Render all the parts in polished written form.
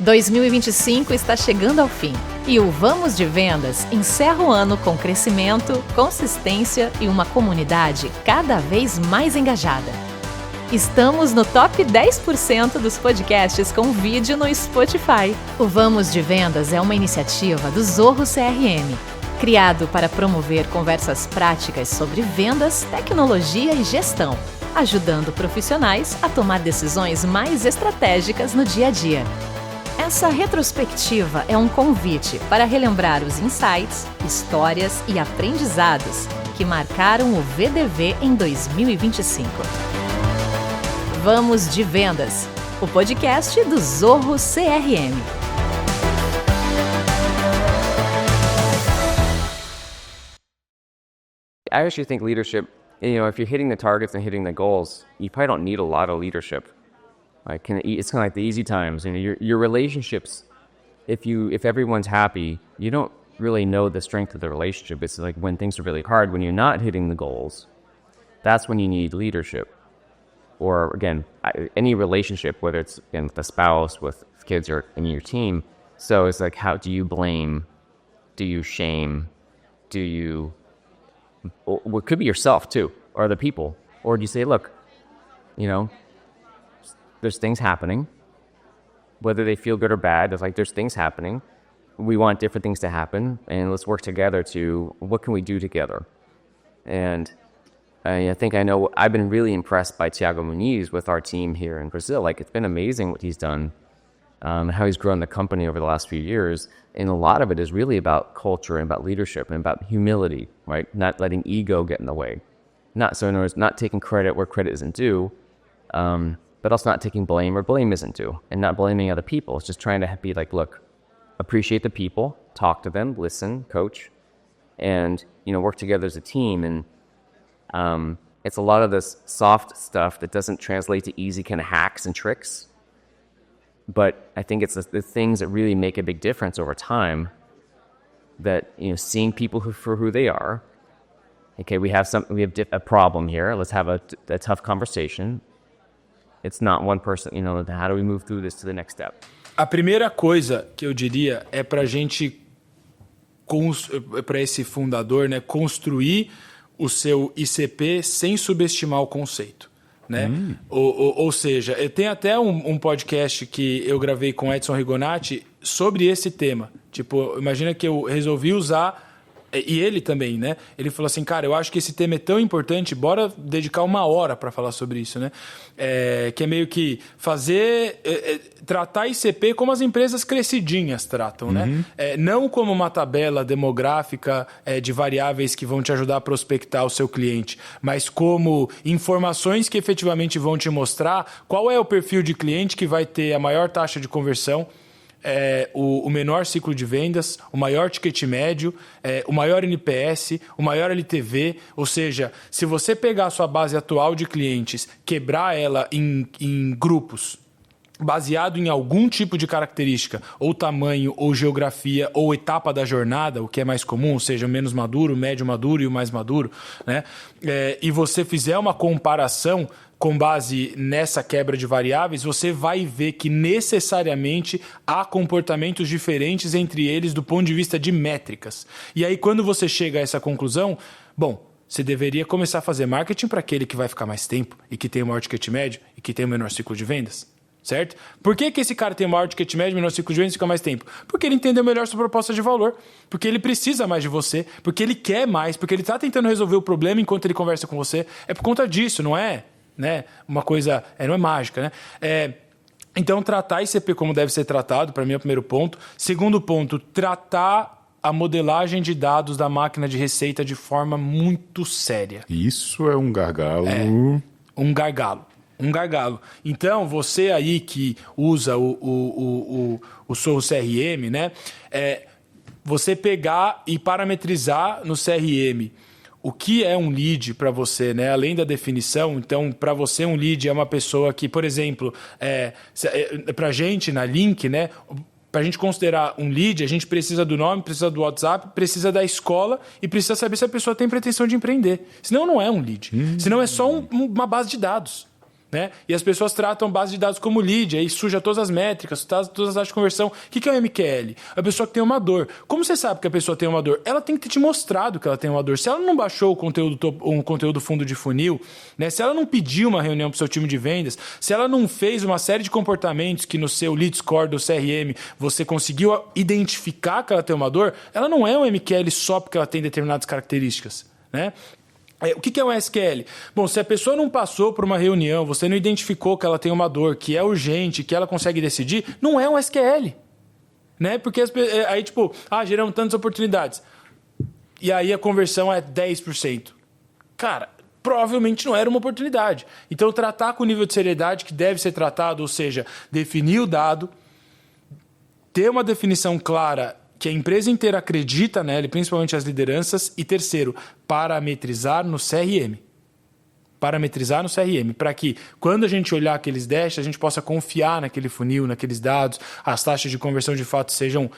2025 está chegando ao fim e o Vamos de Vendas encerra o ano com crescimento, consistência e uma comunidade cada vez mais engajada. Estamos no top 10% dos podcasts com vídeo no Spotify. O Vamos de Vendas é uma iniciativa do Zorro CRM, criado para promover conversas práticas sobre vendas, tecnologia e gestão, ajudando profissionais a tomar decisões mais estratégicas no dia a dia. Essa retrospectiva é um convite para relembrar os insights, histórias e aprendizados que marcaram o VDV em 2025. Vamos de Vendas, o podcast do Zorro CRM. I actually think leadership, if you're hitting the targets and hitting the goals, you probably don't need a lot of leadership. It's kind of like the easy times. Your relationships, if everyone's happy, you don't really know the strength of the relationship. It's like when things are really hard, when you're not hitting the goals, that's when you need leadership. Or again, any relationship, whether it's with a spouse, with kids, or in your team. So it's like, how do you blame? Do you shame? Do you? Well, it could be yourself too, or other people. Or do you say, look, there's things happening, whether they feel good or bad. There's things happening. We want different things to happen, and let's work together to what can we do together. And I think I've been really impressed by Thiago Muniz with our team here in Brazil. It's been amazing what he's done, how he's grown the company over the last few years. And a lot of it is really about culture and about leadership and about humility, right? Not letting ego get in the way. In other words, not taking credit where credit isn't due, but also not taking blame where blame isn't due, and not blaming other people. It's just trying to be like, look, appreciate the people, talk to them, listen, coach, and work together as a team. And it's a lot of this soft stuff that doesn't translate to easy kind of hacks and tricks. But I think it's the things that really make a big difference over time. That seeing people for who they are. Okay, we have a problem here. Let's have a tough conversation. It's not one person, how do we move through this to the next step? A primeira coisa que eu diria é para esse fundador, né, construir o seu ICP sem subestimar o conceito, né? Ou seja, tem até um podcast que eu gravei com Edson Rigonati sobre esse tema. Tipo, imagina que eu resolvi usar. E ele também, né? Ele falou assim, cara, eu acho que esse tema é tão importante, bora dedicar 1 hora para falar sobre isso, né? Que é meio que tratar ICP como as empresas crescidinhas tratam, né? Não como uma tabela demográfica de variáveis que vão te ajudar a prospectar o seu cliente, mas como informações que efetivamente vão te mostrar qual é o perfil de cliente que vai ter a maior taxa de conversão, o menor ciclo de vendas, o maior ticket médio, o maior NPS, o maior LTV. Ou seja, se você pegar a sua base atual de clientes, quebrar ela em grupos, baseado em algum tipo de característica, ou tamanho, ou geografia, ou etapa da jornada, o que é mais comum, ou seja, o menos maduro, o médio maduro e o mais maduro, né? E você fizer uma comparação com base nessa quebra de variáveis, você vai ver que necessariamente há comportamentos diferentes entre eles do ponto de vista de métricas. E aí, quando você chega a essa conclusão, você deveria começar a fazer marketing para aquele que vai ficar mais tempo e que tem o maior ticket médio e que tem o menor ciclo de vendas. Certo? Por que esse cara tem o maior ticket médio, menor ciclo de vendas e fica mais tempo? Porque ele entendeu melhor sua proposta de valor, porque ele precisa mais de você, porque ele quer mais, porque ele está tentando resolver o problema enquanto ele conversa com você. É por conta disso, não é? Né? Uma coisa, não é mágica, né? Então, tratar ICP como deve ser tratado, para mim é o primeiro ponto. Segundo ponto, tratar a modelagem de dados da máquina de receita de forma muito séria. Isso é um gargalo. Um gargalo. Então, você aí que usa o Zorro CRM, né? Você pegar e parametrizar no CRM o que é um lead para você, né? Além da definição. Então, para você, um lead é uma pessoa que, por exemplo, para a gente na Link, né? Para a gente considerar um lead, a gente precisa do nome, precisa do WhatsApp, precisa da escola e precisa saber se a pessoa tem pretensão de empreender. Senão não é um lead. Senão é só uma base de dados. né? E as pessoas tratam base de dados como lead, aí suja todas as métricas, todas as taxas de conversão. O que é o MQL? A pessoa que tem uma dor. Como você sabe que a pessoa tem uma dor? Ela tem que ter te mostrado que ela tem uma dor. Se ela não baixou um conteúdo fundo de funil, né? Se ela não pediu uma reunião para o seu time de vendas, se ela não fez uma série de comportamentos que no seu lead score do CRM você conseguiu identificar que ela tem uma dor, ela não é um MQL só porque ela tem determinadas características, né? O que é um SQL? Bom, se a pessoa não passou por uma reunião, você não identificou que ela tem uma dor, que é urgente, que ela consegue decidir, não é um SQL. Né? Porque aí, tipo, geramos tantas oportunidades. E aí a conversão é 10%. Cara, provavelmente não era uma oportunidade. Então, tratar com o nível de seriedade que deve ser tratado, ou seja, definir o dado, ter uma definição clara que a empresa inteira acredita nela, principalmente as lideranças. E terceiro, parametrizar no CRM. Parametrizar no CRM, para que quando a gente olhar aqueles dashes, a gente possa confiar naquele funil, naqueles dados, as taxas de conversão de fato sejam...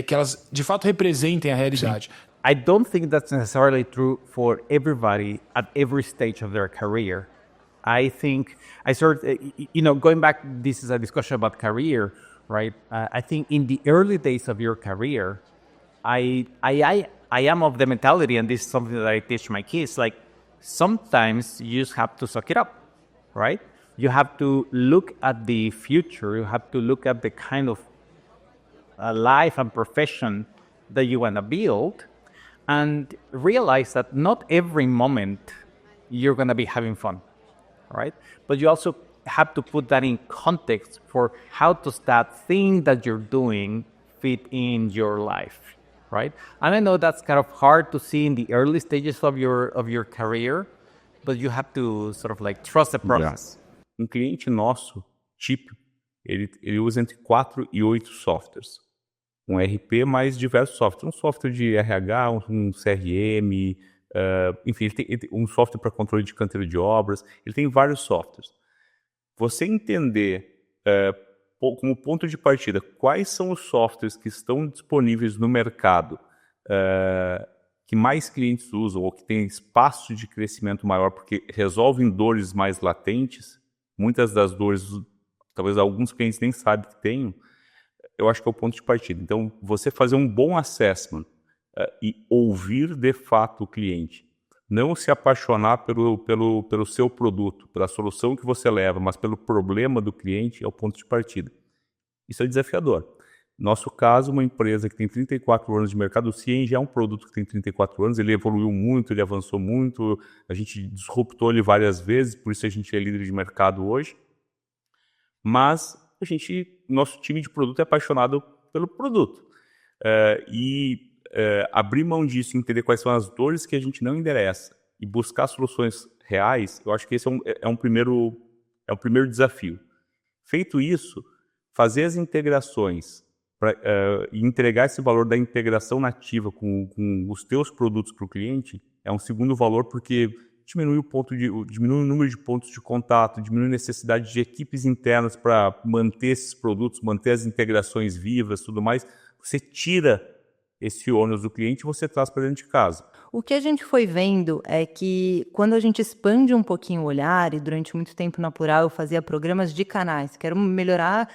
que elas de fato representem a realidade. I don't think that's necessarily true for everybody at every stage of their career. I think going back, this is a discussion about career, right? I think in the early days of your career, I am of the mentality, and this is something that I teach my kids, like sometimes you just have to suck it up, right? You have to look at the future. You have to look at the kind of life and profession that you want to build, and realize that not every moment you're going to be having fun, right? But you also have to put that in context for how does that thing that you're doing fit in your life, right? And I know that's kind of hard to see in the early stages of your career, but you have to sort of like trust the process. Um cliente nosso, típico, ele usa entre 4 e 8 softwares. Um RP mais diversos softwares. Um software de RH, um CRM, enfim, ele tem um software para controle de canteiro de obras. Ele tem vários softwares. Você entender como ponto de partida quais são os softwares que estão disponíveis no mercado, que mais clientes usam ou que tem espaço de crescimento maior porque resolvem dores mais latentes, muitas das dores, talvez alguns clientes nem sabem que tenham, eu acho que é o ponto de partida. Então, você fazer um bom assessment e ouvir de fato o cliente. Não se apaixonar pelo seu produto, pela solução que você leva, mas pelo problema do cliente é o ponto de partida. Isso é desafiador. Nosso caso, uma empresa que tem 34 anos de mercado, o Cien já é um produto que tem 34 anos, ele evoluiu muito, ele avançou muito, a gente disruptou ele várias vezes, por isso a gente é líder de mercado hoje. Mas nosso time de produto é apaixonado pelo produto. Abrir mão disso, entender quais são as dores que a gente não endereça e buscar soluções reais, eu acho que esse é um primeiro desafio. Feito isso, fazer as integrações e entregar esse valor da integração nativa com os teus produtos para o cliente é um segundo valor, porque diminui o número de pontos de contato, diminui a necessidade de equipes internas para manter esses produtos, manter as integrações vivas, tudo mais. Você tira esse ônus do cliente e você traz para dentro de casa. O que a gente foi vendo é que quando a gente expande um pouquinho o olhar, e durante muito tempo na Plural eu fazia programas de canais, quero melhorar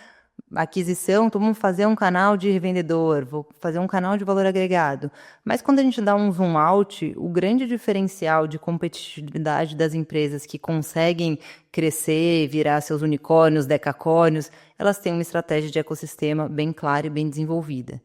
a aquisição, então vamos fazer um canal de revendedor, vou fazer um canal de valor agregado. Mas quando a gente dá um zoom out, o grande diferencial de competitividade das empresas que conseguem crescer, virar seus unicórnios, decacórnios, elas têm uma estratégia de ecossistema bem clara e bem desenvolvida.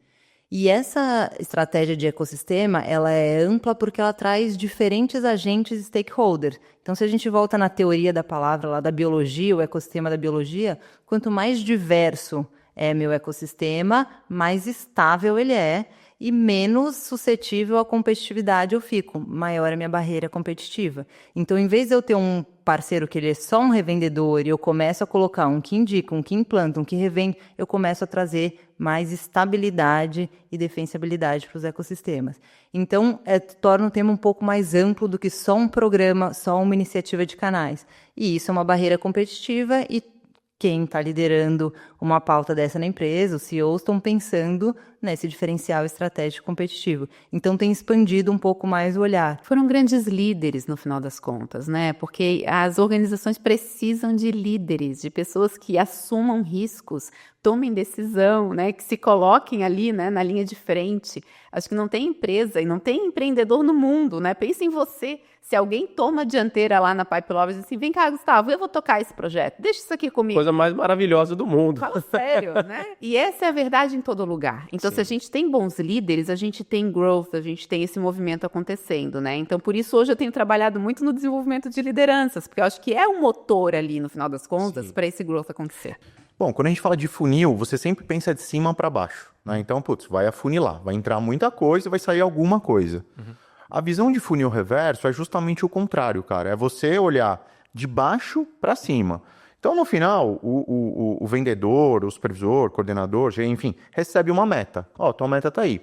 E essa estratégia de ecossistema, ela é ampla porque ela traz diferentes agentes stakeholders. Então, se a gente volta na teoria da palavra lá da biologia, o ecossistema da biologia, quanto mais diverso é meu ecossistema, mais estável ele é e menos suscetível à competitividade eu fico, maior a minha barreira competitiva. Então, em vez de eu ter um parceiro que ele é só um revendedor e eu começo a colocar um que indica, um que implanta, um que revende, eu começo a trazer mais estabilidade e defensibilidade para os ecossistemas. Então, torna o tema um pouco mais amplo do que só um programa, só uma iniciativa de canais. E isso é uma barreira competitiva e quem está liderando uma pauta dessa na empresa, os CEOs estão pensando nesse diferencial estratégico competitivo. Então, tem expandido um pouco mais o olhar. Foram grandes líderes no final das contas, né? Porque as organizações precisam de líderes, de pessoas que assumam riscos, tomem decisão, né? Que se coloquem ali, né, na linha de frente. Acho que não tem empresa e não tem empreendedor no mundo, né? Pense em você. Se alguém toma a dianteira lá na Pipe Lovers e diz assim, vem cá, Gustavo, eu vou tocar esse projeto, deixa isso aqui comigo. Coisa mais maravilhosa do mundo. Fala sério, né? E essa é a verdade em todo lugar. Então, se a gente tem bons líderes, a gente tem growth, a gente tem esse movimento acontecendo, né? Então, por isso, hoje eu tenho trabalhado muito no desenvolvimento de lideranças, porque eu acho que é um motor ali, no final das contas, para esse growth acontecer. Bom, quando a gente fala de funil, você sempre pensa de cima para baixo, né? Então, vai afunilar, vai entrar muita coisa e vai sair alguma coisa. A visão de funil reverso é justamente o contrário, cara. É você olhar de baixo para cima. Então, no final, o vendedor, o supervisor, o coordenador, enfim, recebe uma meta. Ó, tua meta tá aí.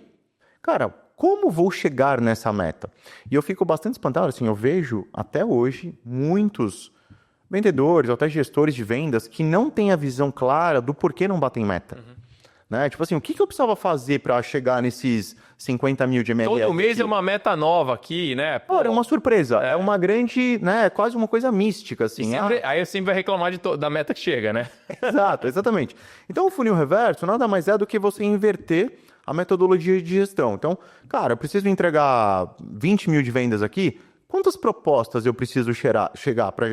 Cara, como vou chegar nessa meta? E eu fico bastante espantado, assim, eu vejo até hoje muitos vendedores, ou até gestores de vendas, que não têm a visão clara do porquê não batem meta. Né? Tipo assim, o que eu precisava fazer para chegar nesses 50 mil de MRR? Todo mês aqui? é uma meta nova aqui, né? Pô, é uma surpresa. É uma grande, né? Quase uma coisa mística, assim. Aí eu sempre vai reclamar da meta que chega, né? Exato, exatamente. Então, o funil reverso nada mais é do que você inverter a metodologia de gestão. Então, cara, eu preciso entregar 20 mil de vendas aqui. Quantas propostas eu preciso chegar para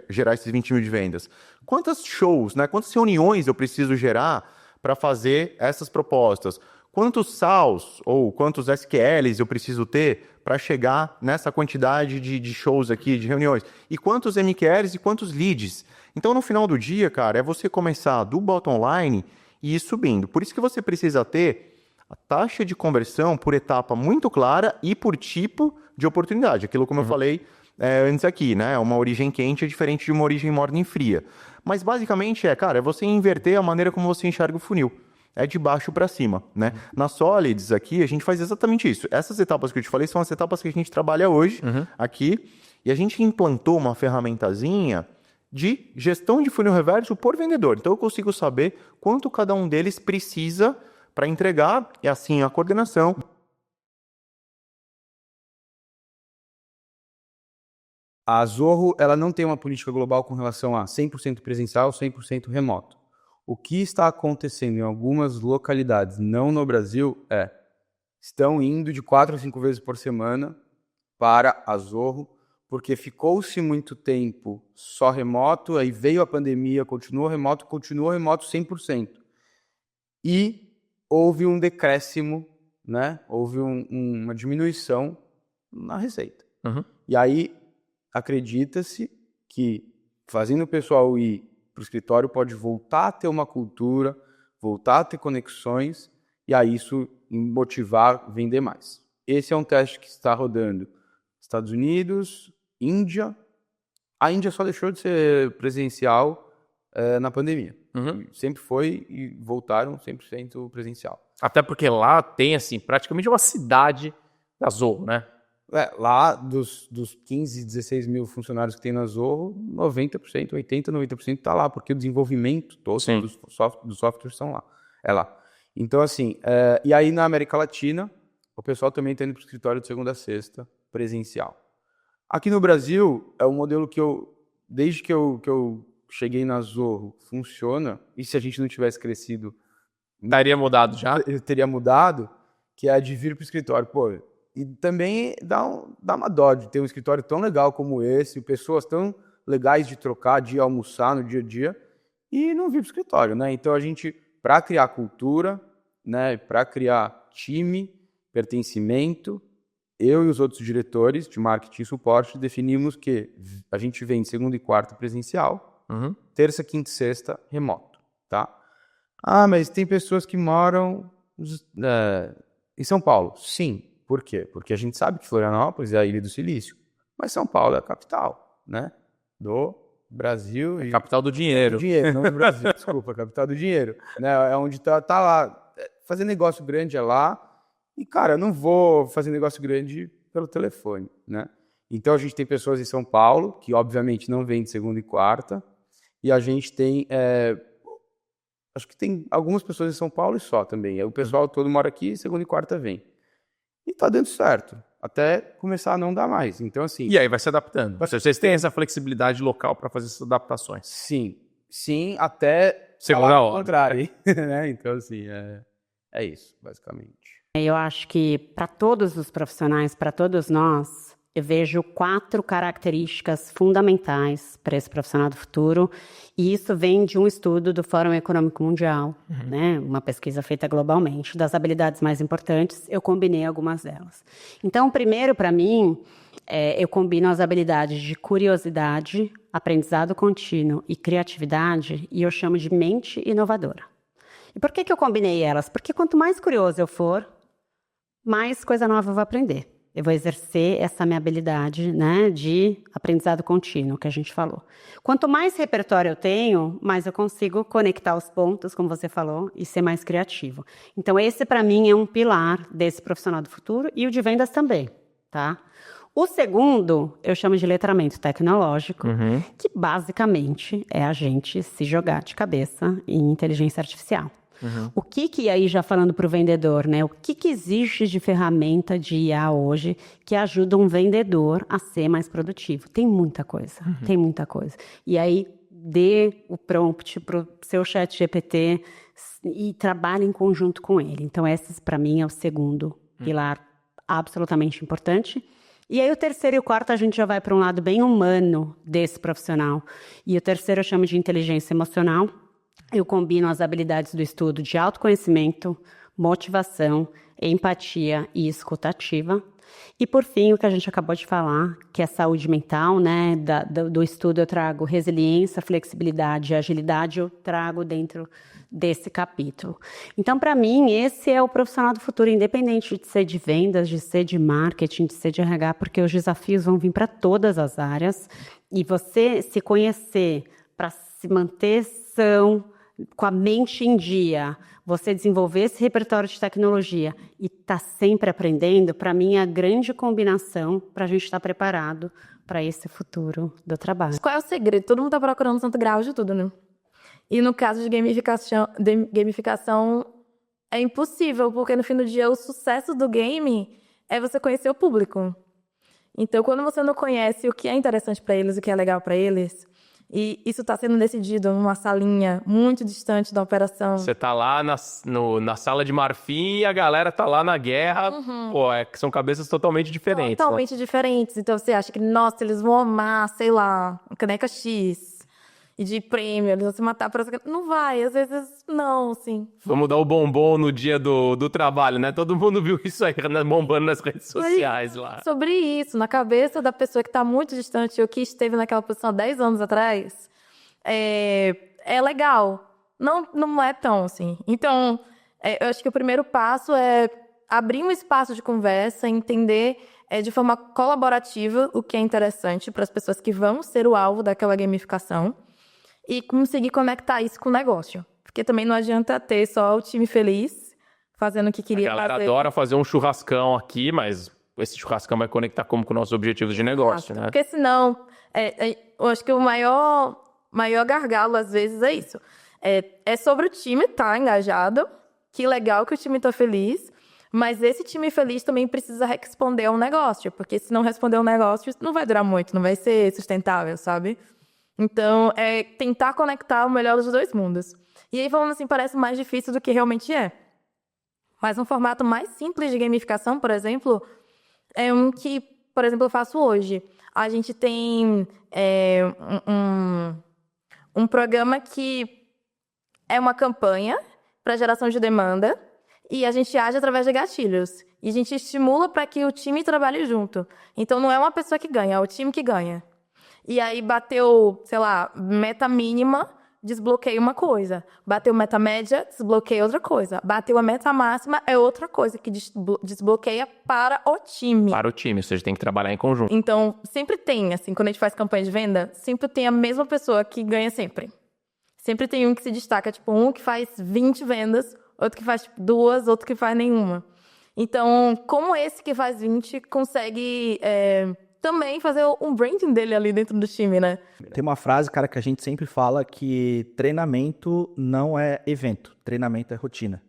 gerar esses 20 mil de vendas? Quantas shows, né? Quantas reuniões eu preciso gerar para fazer essas propostas? Quantos SALs ou quantos SQLs eu preciso ter para chegar nessa quantidade de shows aqui, de reuniões? E quantos MQLs e quantos leads? Então, no final do dia, cara, é você começar do bottom line e ir subindo. Por isso que você precisa ter a taxa de conversão por etapa muito clara e por tipo de oportunidade. Aquilo como eu falei antes aqui, né? Uma origem quente é diferente de uma origem morna e fria. Mas basicamente é você inverter a maneira como você enxerga o funil. É de baixo para cima, né? Na Solids aqui, a gente faz exatamente isso. Essas etapas que eu te falei são as etapas que a gente trabalha hoje aqui. E a gente implantou uma ferramentazinha de gestão de funil reverso por vendedor. Então eu consigo saber quanto cada um deles precisa para entregar, e assim a coordenação. A Zorro, ela não tem uma política global com relação a 100% presencial, 100% remoto. O que está acontecendo em algumas localidades, não no Brasil, estão indo de 4 a 5 vezes por semana para a Zorro, porque ficou-se muito tempo só remoto, aí veio a pandemia, continuou remoto 100%. E houve um decréscimo, né? Houve uma diminuição na receita. E aí, acredita-se que fazendo o pessoal ir para o escritório pode voltar a ter uma cultura, voltar a ter conexões e aí isso motivar a vender mais. Esse é um teste que está rodando Estados Unidos, Índia. A Índia só deixou de ser presencial na pandemia. Sempre foi e voltaram 100% presencial. Até porque lá tem, assim, praticamente uma cidade da Zorro, né? Lá, dos 15, 16 mil funcionários que tem na Zorro, 90%, 80%, 90% está lá, porque o desenvolvimento todo dos softwares são lá. É lá. Então, assim, e aí na América Latina, o pessoal também está indo para o escritório de segunda a sexta, presencial. Aqui no Brasil, é um modelo que desde que eu cheguei na Zorro, funciona, e se a gente não tivesse crescido... Daria mudado já? Eu teria mudado, que é a de vir para o escritório. Pô, e também dá uma dó de ter um escritório tão legal como esse, pessoas tão legais de trocar, de almoçar no dia a dia, e não vir para o escritório, né? Então a gente, para criar cultura, né, para criar time, pertencimento, eu e os outros diretores de marketing e suporte definimos que a gente vem segunda e quarta presencial, terça, quinta e sexta remoto, tá? Ah, mas tem pessoas que moram em São Paulo. Sim. Por quê? Porque a gente sabe que Florianópolis é a Ilha do Silício, mas São Paulo é a capital, né? Do Brasil. É a capital do dinheiro. Do dinheiro, não do Brasil, desculpa, a capital do dinheiro. Né? É onde tá lá. Fazer negócio grande é lá. E, cara, eu não vou fazer negócio grande pelo telefone, né? Então, a gente tem pessoas em São Paulo, que obviamente não vêm de segunda e quarta, e a gente tem Acho que tem algumas pessoas em São Paulo e só também. Aí o pessoal todo mora aqui, segunda e quarta vem. E tá dando certo, até começar a não dar mais. Então, assim... E aí vai se adaptando. Vocês têm essa flexibilidade local para fazer essas adaptações. Sim, até... Segunda hora. Ao contrário, hein? Né? Então, assim, é isso, basicamente. Eu acho que para todos os profissionais, para todos nós, eu vejo 4 características fundamentais para esse profissional do futuro, e isso vem de um estudo do Fórum Econômico Mundial, né? Uma pesquisa feita globalmente, das habilidades mais importantes, eu combinei algumas delas. Então, primeiro, para mim, eu combino as habilidades de curiosidade, aprendizado contínuo e criatividade, e eu chamo de mente inovadora. E por que eu combinei elas? Porque quanto mais curioso eu for, mais coisa nova eu vou aprender. Eu vou exercer essa minha habilidade, né, de aprendizado contínuo, que a gente falou. Quanto mais repertório eu tenho, mais eu consigo conectar os pontos, como você falou, e ser mais criativo. Então, esse, para mim, é um pilar desse profissional do futuro, e o de vendas também, tá? O segundo, eu chamo de letramento tecnológico, que basicamente é a gente se jogar de cabeça em inteligência artificial. O que aí, já falando para o vendedor, né? O que existe de ferramenta de IA hoje que ajuda um vendedor a ser mais produtivo? Tem muita coisa, tem muita coisa. E aí, dê o prompt para o seu chat GPT e trabalhe em conjunto com ele. Então, esse, para mim, é o segundo pilar absolutamente importante. E aí, o terceiro e o quarto, a gente já vai para um lado bem humano desse profissional. E o terceiro eu chamo de inteligência emocional. Eu combino as habilidades do estudo de autoconhecimento, motivação, empatia e escutativa. E, por fim, o que a gente acabou de falar, que é saúde mental, né? Do estudo eu trago resiliência, flexibilidade e agilidade, eu trago dentro desse capítulo. Então, para mim, esse é o profissional do futuro, independente de ser de vendas, de ser de marketing, de ser de RH, porque os desafios vão vir para todas as áreas. E você se conhecer para se manter são, com a mente em dia, você desenvolver esse repertório de tecnologia e estar sempre aprendendo, para mim é a grande combinação para a gente estar preparado para esse futuro do trabalho. Qual é o segredo? Todo mundo está procurando santo grau de tudo, né? E no caso de gamificação é impossível, porque no fim do dia o sucesso do game é você conhecer o público. Então, quando você não conhece o que é interessante para eles, o que é legal para eles, e isso está sendo decidido numa salinha muito distante da operação. Você tá lá na sala de marfim e a galera tá lá na guerra. Pô, são cabeças totalmente diferentes. Totalmente diferentes. Então você acha que, nossa, eles vão amar, sei lá, a caneca X. E de prêmio, eles vão se matar por essa... Não vai, às vezes não, assim. Vamos dar o bombom no dia do trabalho, né? Todo mundo viu isso aí, bombando nas redes sociais lá. Sobre isso, na cabeça da pessoa que está muito distante ou que esteve naquela posição há 10 anos atrás, é legal. Não é tão assim. Então, eu acho que o primeiro passo é abrir um espaço de conversa, entender de forma colaborativa o que é interessante para as pessoas que vão ser o alvo daquela gamificação. E conseguir conectar isso com o negócio. Porque também não adianta ter só o time feliz, fazendo o que queria fazer. A galera adora fazer um churrascão aqui, mas esse churrascão vai conectar como com nossos objetivos de negócio, né? Porque senão, eu acho que o maior gargalo, às vezes, é isso. É sobre o time estar engajado, que legal que o time está feliz, mas esse time feliz também precisa responder ao negócio, porque se não responder ao negócio, isso não vai durar muito, não vai ser sustentável, sabe? Então, é tentar conectar o melhor dos dois mundos. E aí, falando assim, parece mais difícil do que realmente é. Mas um formato mais simples de gamificação, por exemplo, é um que, por exemplo, eu faço hoje. A gente tem um programa que é uma campanha para geração de demanda e a gente age através de gatilhos. E a gente estimula para que o time trabalhe junto. Então, não é uma pessoa que ganha, é o time que ganha. E aí bateu, sei lá, meta mínima, desbloqueia uma coisa. Bateu meta média, desbloqueia outra coisa. Bateu a meta máxima, é outra coisa que desbloqueia para o time. Para o time, ou seja, tem que trabalhar em conjunto. Então, sempre tem, assim, quando a gente faz campanha de venda, sempre tem a mesma pessoa que ganha sempre. Sempre tem um que se destaca, tipo, um que faz 20 vendas, outro que faz 2, outro que faz nenhuma. Então, como esse que faz 20 consegue... também fazer um branding dele ali dentro do time, né? Tem uma frase, cara, que a gente sempre fala que treinamento não é evento, treinamento é rotina.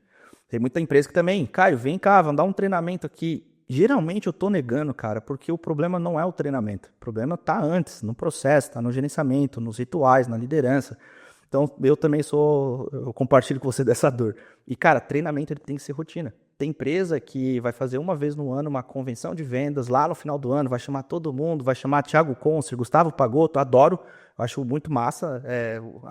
Tem muita empresa que também, Caio, vem cá, vamos dar um treinamento aqui. Geralmente eu tô negando, cara, porque o problema não é o treinamento. O problema tá antes, no processo, tá no gerenciamento, nos rituais, na liderança. Então, eu também eu compartilho com você dessa dor. E, cara, treinamento ele tem que ser rotina. Tem empresa que vai fazer uma vez no ano uma convenção de vendas, lá no final do ano, vai chamar todo mundo, vai chamar Thiago Concer, Gustavo Pagotto, adoro, acho muito massa.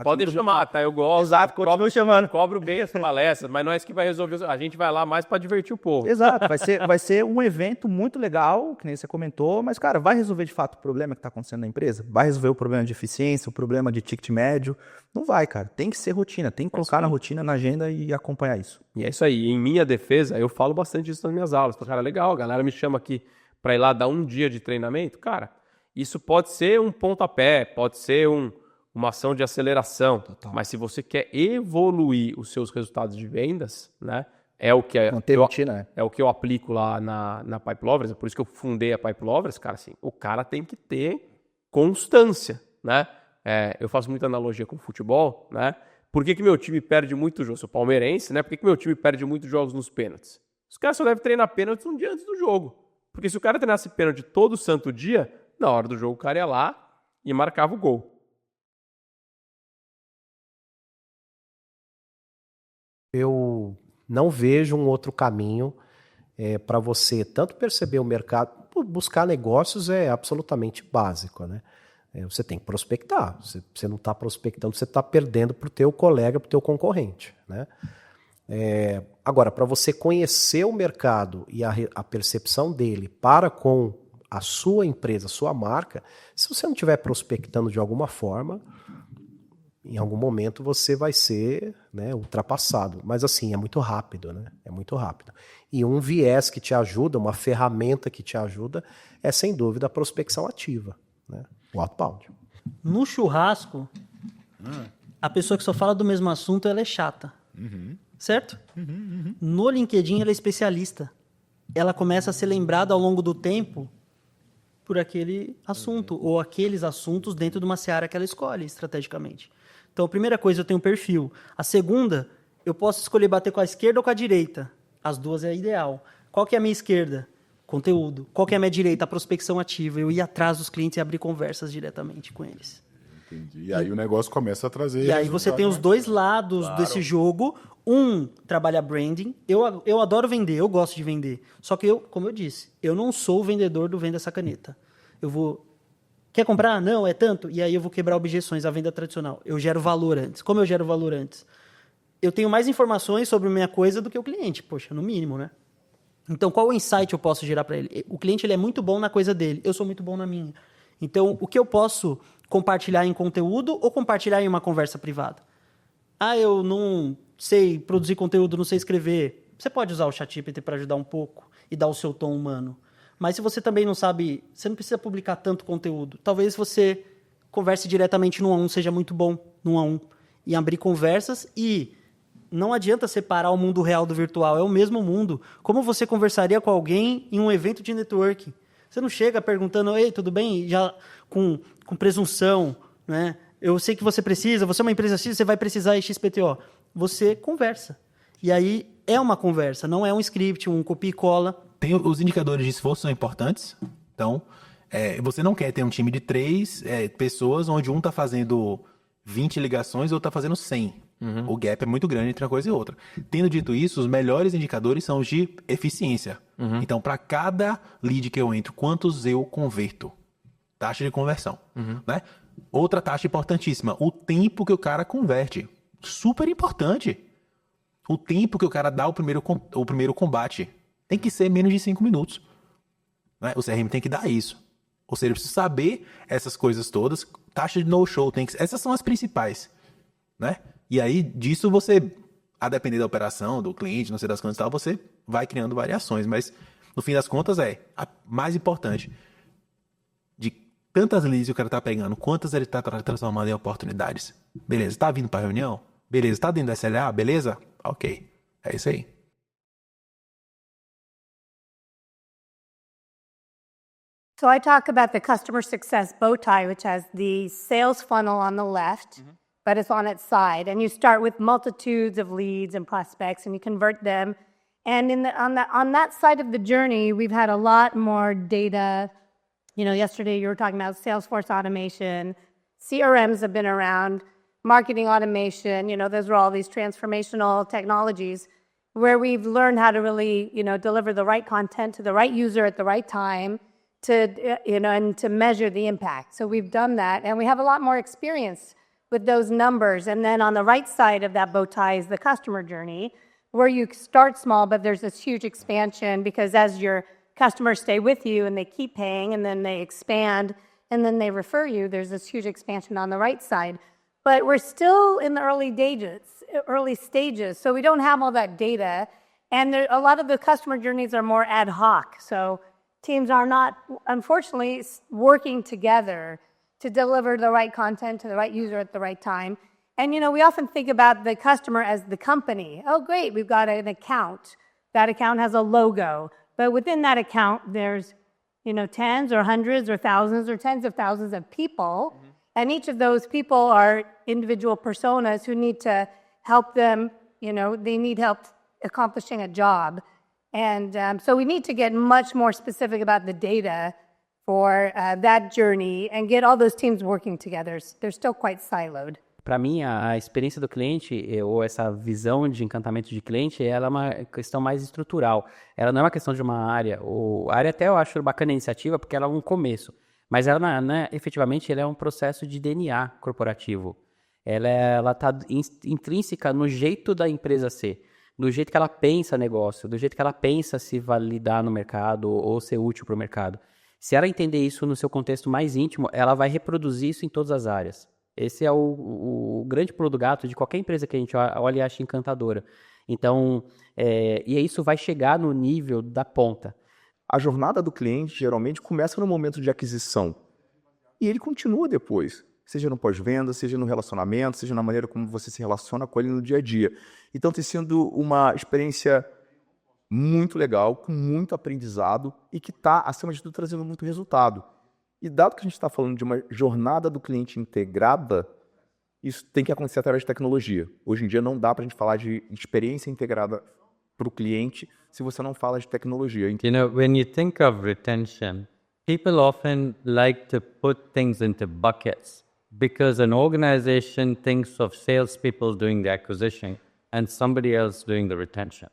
Pode chamar, tá? Eu gosto. Exato, continua chamando. Cobro bem as palestras, mas não é isso que vai resolver. A gente vai lá mais para divertir o povo. Exato, vai ser um evento muito legal, que nem você comentou, mas, cara, vai resolver de fato o problema que está acontecendo na empresa? Vai resolver o problema de eficiência, o problema de ticket médio? Não vai, cara. Tem que ser rotina, tem que colocar na rotina, na agenda e acompanhar isso. E é isso aí. Em minha defesa, eu falo bastante disso nas minhas aulas. Cara, legal, a galera me chama aqui para ir lá dar um dia de treinamento. Cara, isso pode ser um pontapé, pode ser uma ação de aceleração. Total. Mas se você quer evoluir os seus resultados de vendas, né? É o que é o que eu aplico lá na Pipe Lovers, é por isso que eu fundei a Pipe Lovers, cara, assim, o cara tem que ter constância, né? Eu faço muita analogia com o futebol, né? Por que meu time perde muito jogo? Eu sou palmeirense, né? Por que meu time perde muitos jogos nos pênaltis? Os caras só devem treinar pênaltis um dia antes do jogo. Porque se o cara treinasse pênalti todo santo dia, na hora do jogo o cara ia lá e marcava o gol. Eu não vejo um outro caminho para você tanto perceber o mercado. Buscar negócios é absolutamente básico, né? Você tem que prospectar. Você não está prospectando, você está perdendo para o teu colega, para o teu concorrente, né? Agora, para você conhecer o mercado e a percepção dele para com a sua empresa, a sua marca, se você não estiver prospectando de alguma forma, em algum momento você vai ser, né, ultrapassado. Mas assim, é muito rápido, né? É muito rápido. E um viés que te ajuda, uma ferramenta que te ajuda, é sem dúvida a prospecção ativa, né? O outbound. No churrasco, a pessoa que só fala do mesmo assunto, ela é chata. Certo? No LinkedIn, ela é especialista. Ela começa a ser lembrada ao longo do tempo por aquele assunto, ou aqueles assuntos dentro de uma seara que ela escolhe estrategicamente. Então, a primeira coisa, eu tenho um perfil. A segunda, eu posso escolher bater com a esquerda ou com a direita. As duas é ideal. Qual que é a minha esquerda? Conteúdo. Qual que é a minha direita? A prospecção ativa. Eu ir atrás dos clientes e abrir conversas diretamente com eles. Entendi. E aí o negócio começa a trazer... E aí você tem os dois lados desse jogo. Um trabalha branding. Eu adoro vender, eu gosto de vender. Só que como eu disse, eu não sou o vendedor do Venda essa caneta. Eu vou... Quer comprar? Não, é tanto. E aí eu vou quebrar objeções à venda tradicional. Eu gero valor antes. Como eu gero valor antes? Eu tenho mais informações sobre a minha coisa do que o cliente. Poxa, no mínimo, né? Então, qual o insight eu posso gerar para ele? O cliente ele é muito bom na coisa dele. Eu sou muito bom na minha. Então, o que eu posso compartilhar em conteúdo ou compartilhar em uma conversa privada? Eu não sei produzir conteúdo, não sei escrever. Você pode usar o ChatGPT para ajudar um pouco e dar o seu tom humano. Mas se você também não sabe, você não precisa publicar tanto conteúdo. Talvez você converse diretamente no 1 a 1, seja muito bom no 1 a 1. E abrir conversas e... Não adianta separar o mundo real do virtual, é o mesmo mundo. Como você conversaria com alguém em um evento de networking? Você não chega perguntando, ei, tudo bem? Já com presunção, né? Eu sei que você precisa, você é uma empresa X, você vai precisar XPTO. Você conversa. E aí é uma conversa, não é um script, um copia e cola. Os indicadores de esforço são importantes. Então, você não quer ter um time de 3 pessoas, onde um está fazendo 20 ligações e outro está fazendo 100. O gap é muito grande entre uma coisa e outra. Tendo dito isso, os melhores indicadores são os de eficiência. Então, para cada lead que eu entro, quantos eu converto? Taxa de conversão. Né? Outra taxa importantíssima, o tempo que o cara converte. Super importante. O tempo que o cara dá o primeiro combate. Tem que ser menos de 5 minutos. Né? O CRM tem que dar isso. Ou seja, eu preciso saber essas coisas todas. Taxa de no-show, essas são as principais. Né? E aí, disso você, a depender da operação, do cliente, não sei das quantas e tal, você vai criando variações. Mas, no fim das contas, a mais importante. De tantas leads que o cara tá pegando, quantas ele tá transformando em oportunidades. Beleza, tá vindo pra reunião? Beleza, tá dentro da SLA? Beleza? Ok, é isso aí. So I talk about the customer success bow tie, which has the sales funnel on the left, but it's on its side. And you start with multitudes of leads and prospects, and you convert them. And on that side of the journey, we've had a lot more data. You know, yesterday you were talking about Salesforce automation. CRMs have been around, marketing automation. You know, those are all these transformational technologies where we've learned how to really, you know, deliver the right content to the right user at the right time to, you know, and to measure the impact. So we've done that, and we have a lot more experience with those numbers. And then on the right side of that bow tie is the customer journey, where you start small, but there's this huge expansion because as your customers stay with you and they keep paying and then they expand and then they refer you, there's this huge expansion on the right side. But we're still in the early stages, so we don't have all that data. And a lot of the customer journeys are more ad hoc. So teams are not, unfortunately, working together to deliver the right content to the right user at the right time. And, you know, we often think about the customer as the company. Oh, great, we've got an account. That account has a logo. But within that account, there's, you know, tens or hundreds or thousands or tens of thousands of people. And each of those people are individual personas who need to help them, you know, they need help accomplishing a job. And so we need to get much more specific about the data for that journey and get all those teams working together. They're still quite siloed. Para mim, a experiência do cliente, ou essa visão de encantamento de cliente, ela é uma questão mais estrutural. Ela não é uma questão de uma área. A área até eu acho bacana a iniciativa, porque ela é um começo. Mas ela, né, efetivamente, ela é um processo de DNA corporativo. Ela está intrínseca no jeito da empresa ser, do jeito que ela pensa negócio, do jeito que ela pensa se validar no mercado ou ser útil para o mercado. Se ela entender isso no seu contexto mais íntimo, ela vai reproduzir isso em todas as áreas. Esse é o grande pulo do gato de qualquer empresa que a gente olha e acha encantadora. Então, e isso vai chegar no nível da ponta. A jornada do cliente geralmente começa no momento de aquisição e ele continua depois, seja no pós-venda, seja no relacionamento, seja na maneira como você se relaciona com ele no dia a dia. Então tem sido uma experiência muito legal, com muito aprendizado e que está, acima de tudo, trazendo muito resultado. E dado que a gente está falando de uma jornada do cliente integrada, isso tem que acontecer através de tecnologia. Hoje em dia não dá para a gente falar de experiência integrada para o cliente se você não fala de tecnologia. You know, when you think of retention, people often like to put things into buckets because an organization thinks of salespeople doing the acquisition and somebody else doing the retention.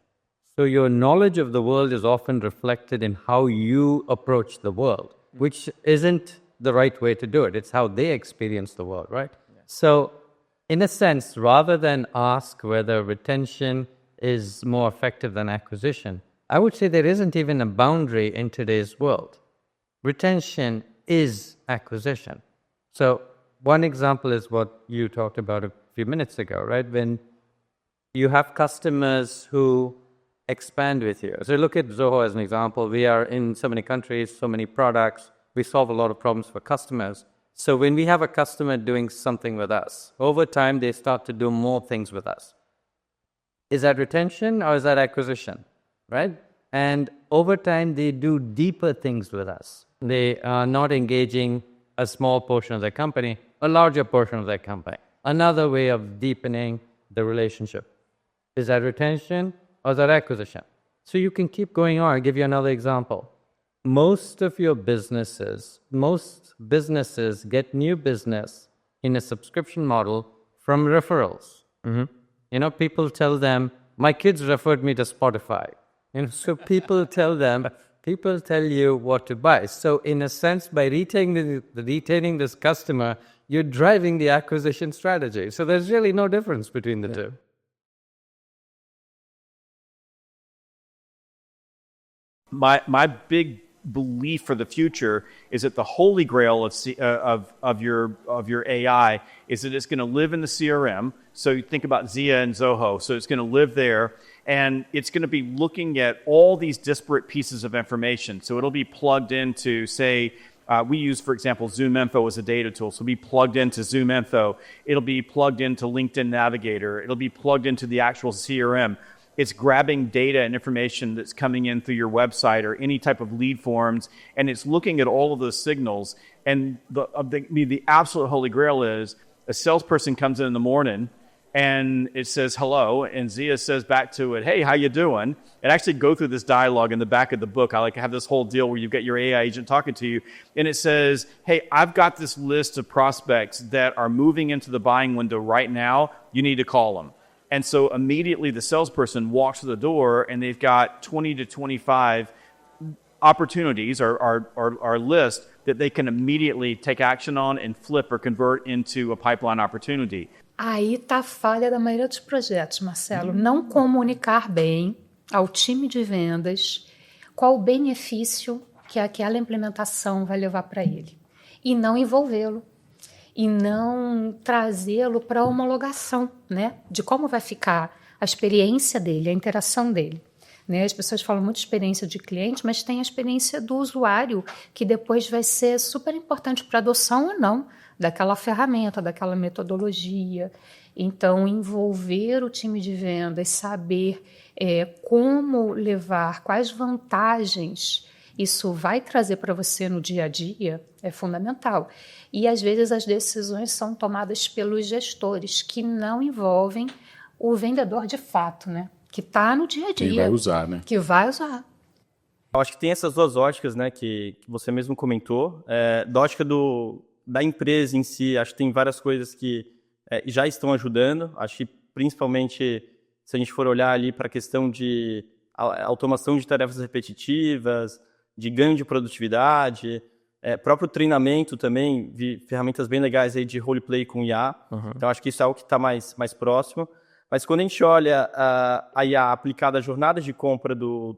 So your knowledge of the world is often reflected in how you approach the world, which isn't the right way to do it. It's how they experience the world, right? Yeah. So in a sense, rather than ask whether retention is more effective than acquisition, I would say there isn't even a boundary in today's world. Retention is acquisition. So one example is what you talked about a few minutes ago, right? When you have customers who expand with you. So look at Zoho as an example. We are in so many countries, so many products. We solve a lot of problems for customers. So when we have a customer doing something with us, over time they start to do more things with us. Is that retention or is that acquisition, right? And over time they do deeper things with us. They are not engaging a small portion of their company, a larger portion of their company. Another way of deepening the relationship. Is that retention or is that acquisition? So you can keep going on. I'll give you another example. Most businesses get new business in a subscription model from referrals. Mm-hmm. You know, people tell them, my kids referred me to Spotify. You know, so people tell you what to buy. So in a sense, by retaining this customer, you're driving the acquisition strategy. So there's really no difference between the two. My big belief for the future is that the holy grail of your AI is that it's going to live in the CRM. So you think about Zia and Zoho. So it's going to live there, and it's going to be looking at all these disparate pieces of information. So it'll be plugged into, say, we use, for example, ZoomInfo as a data tool. So it'll be plugged into ZoomInfo. It'll be plugged into LinkedIn Navigator. It'll be plugged into the actual CRM. It's grabbing data and information that's coming in through your website or any type of lead forms, and it's looking at all of those signals. And the absolute holy grail is a salesperson comes in the morning and it says hello, and Zia says back to it, hey, how you doing? And actually go through this dialogue in the back of the book. I like to have this whole deal where you get your AI agent talking to you, and it says, hey, I've got this list of prospects that are moving into the buying window right now. You need to call them. And so immediately the salesperson walks to the door, and they've got 20 to 25 opportunities or list that they can immediately take action on and flip or convert into a pipeline opportunity. Aí está a falha da maioria dos projetos, Marcelo. Não comunicar bem ao time de vendas qual o benefício que aquela implementação vai levar para ele. E não envolvê-lo. E não trazê-lo para a homologação, né? De como vai ficar a experiência dele, a interação dele. Né? As pessoas falam muito de experiência de cliente, mas tem a experiência do usuário, que depois vai ser super importante para a adoção ou não daquela ferramenta, daquela metodologia. Então, envolver o time de vendas, saber como levar, quais vantagens isso vai trazer para você no dia a dia, é fundamental. E, às vezes, as decisões são tomadas pelos gestores, que não envolvem o vendedor de fato, né? Que está no dia a dia. Quem vai usar, né? Que vai usar. Eu acho que tem essas duas óticas, né, que você mesmo comentou. Da ótica da empresa em si, acho que tem várias coisas que já estão ajudando. Acho que, principalmente, se a gente for olhar ali para a questão de automação de tarefas repetitivas, de ganho de produtividade, próprio treinamento também, vi ferramentas bem legais aí de roleplay com IA. Uhum. Então, acho que isso é algo que está mais próximo. Mas quando a gente olha a IA aplicada à jornada de compra do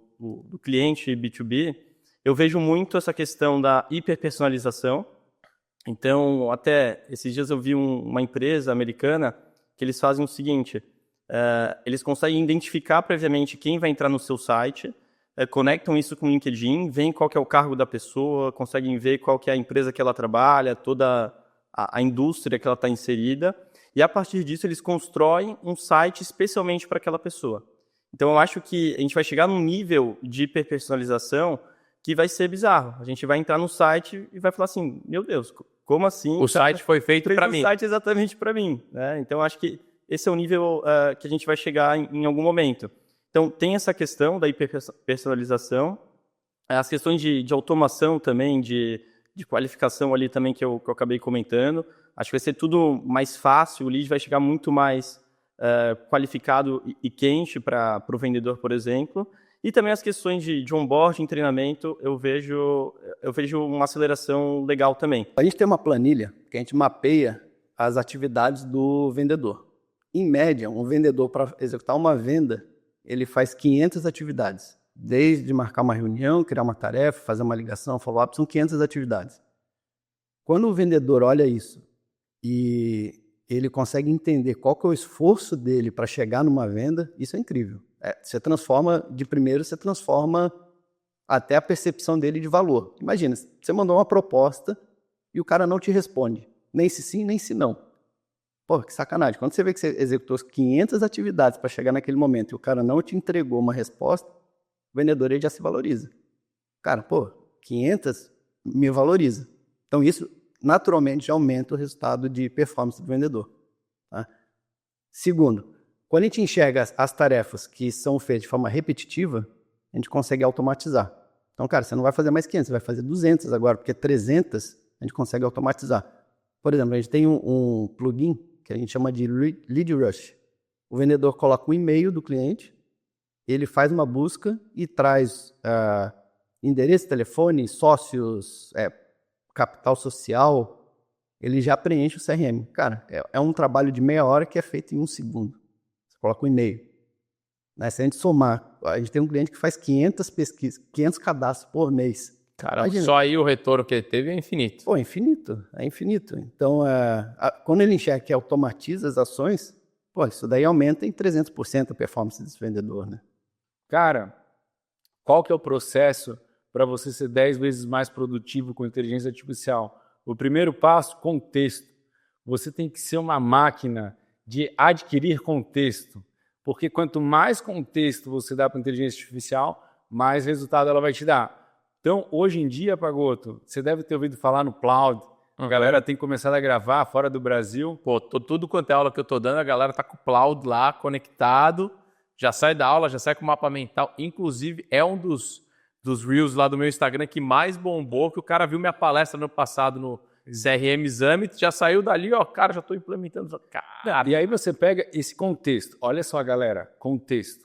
cliente B2B, eu vejo muito essa questão da hiperpersonalização. Então, até esses dias eu vi uma empresa americana que eles fazem o seguinte, eles conseguem identificar previamente quem vai entrar no seu site, conectam isso com o LinkedIn, veem qual que é o cargo da pessoa, conseguem ver qual que é a empresa que ela trabalha, toda a indústria que ela está inserida, e a partir disso eles constroem um site especialmente para aquela pessoa. Então eu acho que a gente vai chegar num nível de hiperpersonalização que vai ser bizarro. A gente vai entrar no site e vai falar assim, meu Deus, como assim? O site foi feito para mim. O site exatamente para mim. Né? Então eu acho que esse é o nível que a gente vai chegar em algum momento. Então tem essa questão da hiperpersonalização, as questões de automação também, de qualificação ali também que eu acabei comentando. Acho que vai ser tudo mais fácil, o lead vai chegar muito mais qualificado e quente para o vendedor, por exemplo. E também as questões de onboarding, treinamento, eu vejo uma aceleração legal também. A gente tem uma planilha que a gente mapeia as atividades do vendedor. Em média, um vendedor, para executar uma venda, ele faz 500 atividades. Desde marcar uma reunião, criar uma tarefa, fazer uma ligação, follow-up, são 500 atividades. Quando o vendedor olha isso e ele consegue entender qual que é o esforço dele para chegar numa venda, isso é incrível. Você transforma até a percepção dele de valor. Imagina, você mandou uma proposta e o cara não te responde, nem se sim, nem se não. Pô, que sacanagem. Quando você vê que você executou 500 atividades para chegar naquele momento e o cara não te entregou uma resposta, o vendedor ele já se valoriza. Cara, 500 me valoriza. Então isso naturalmente já aumenta o resultado de performance do vendedor. Tá? Segundo, quando a gente enxerga as tarefas que são feitas de forma repetitiva, a gente consegue automatizar. Então, cara, você não vai fazer mais 500, você vai fazer 200 agora, porque 300 a gente consegue automatizar. Por exemplo, a gente tem um plugin que a gente chama de Lead Rush. O vendedor coloca o e-mail do cliente, ele faz uma busca e traz endereço, telefone, sócios, capital social, ele já preenche o CRM. Cara, é um trabalho de meia hora que é feito em 1 segundo. Você coloca o e-mail. Né? Se a gente somar, a gente tem um cliente que faz 500 pesquisas, 500 cadastros por mês. Cara, só aí o retorno que ele teve é infinito. É infinito. Então, quando ele enxerga que automatiza as ações, isso daí aumenta em 300% a performance desse vendedor, né? Cara, qual que é o processo para você ser 10 vezes mais produtivo com inteligência artificial? O primeiro passo, contexto. Você tem que ser uma máquina de adquirir contexto. Porque quanto mais contexto você dá para a inteligência artificial, mais resultado ela vai te dar. Então, hoje em dia, Pagotto, você deve ter ouvido falar no cloud. A galera tem começado a gravar fora do Brasil. Pô, tudo quanto é aula que eu tô dando, a galera tá com o cloud lá, conectado. Já sai da aula, já sai com o mapa mental. Inclusive, é um dos Reels lá do meu Instagram que mais bombou, que o cara viu minha palestra no passado no CRM Summit, já saiu dali, ó, cara, já estou implementando. Cara. E aí você pega esse contexto. Olha só, galera, contexto.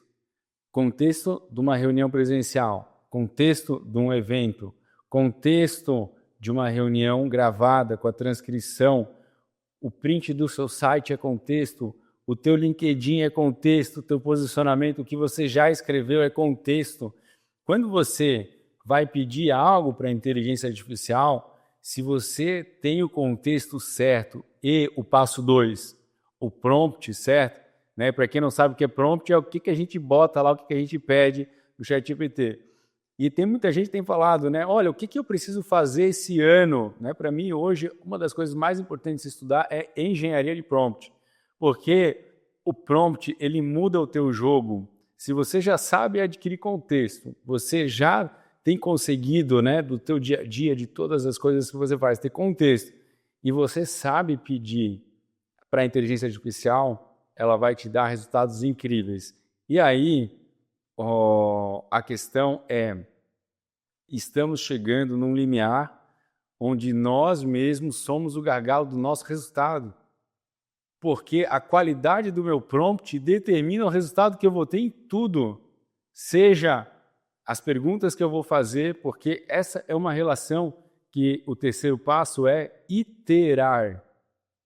Contexto de uma reunião presencial, contexto de um evento, contexto de uma reunião gravada com a transcrição, o print do seu site é contexto, o teu LinkedIn é contexto, o teu posicionamento, o que você já escreveu é contexto. Quando você vai pedir algo para a inteligência artificial, se você tem o contexto certo e o passo 2, o prompt certo, né? Para quem não sabe o que é prompt, é o que a gente bota lá, o que a gente pede no ChatGPT. E tem muita gente que tem falado, né? Olha, o que eu preciso fazer esse ano? Né? Para mim, hoje, uma das coisas mais importantes de estudar é engenharia de prompt. Porque o prompt, ele muda o teu jogo. Se você já sabe adquirir contexto, você já tem conseguido, né, do teu dia a dia, de todas as coisas que você faz, ter contexto, e você sabe pedir para a inteligência artificial, ela vai te dar resultados incríveis. E aí, a questão é, estamos chegando num limiar onde nós mesmos somos o gargalo do nosso resultado. Porque a qualidade do meu prompt determina o resultado que eu vou ter em tudo. Seja as perguntas que eu vou fazer, porque essa é uma relação que o terceiro passo é iterar.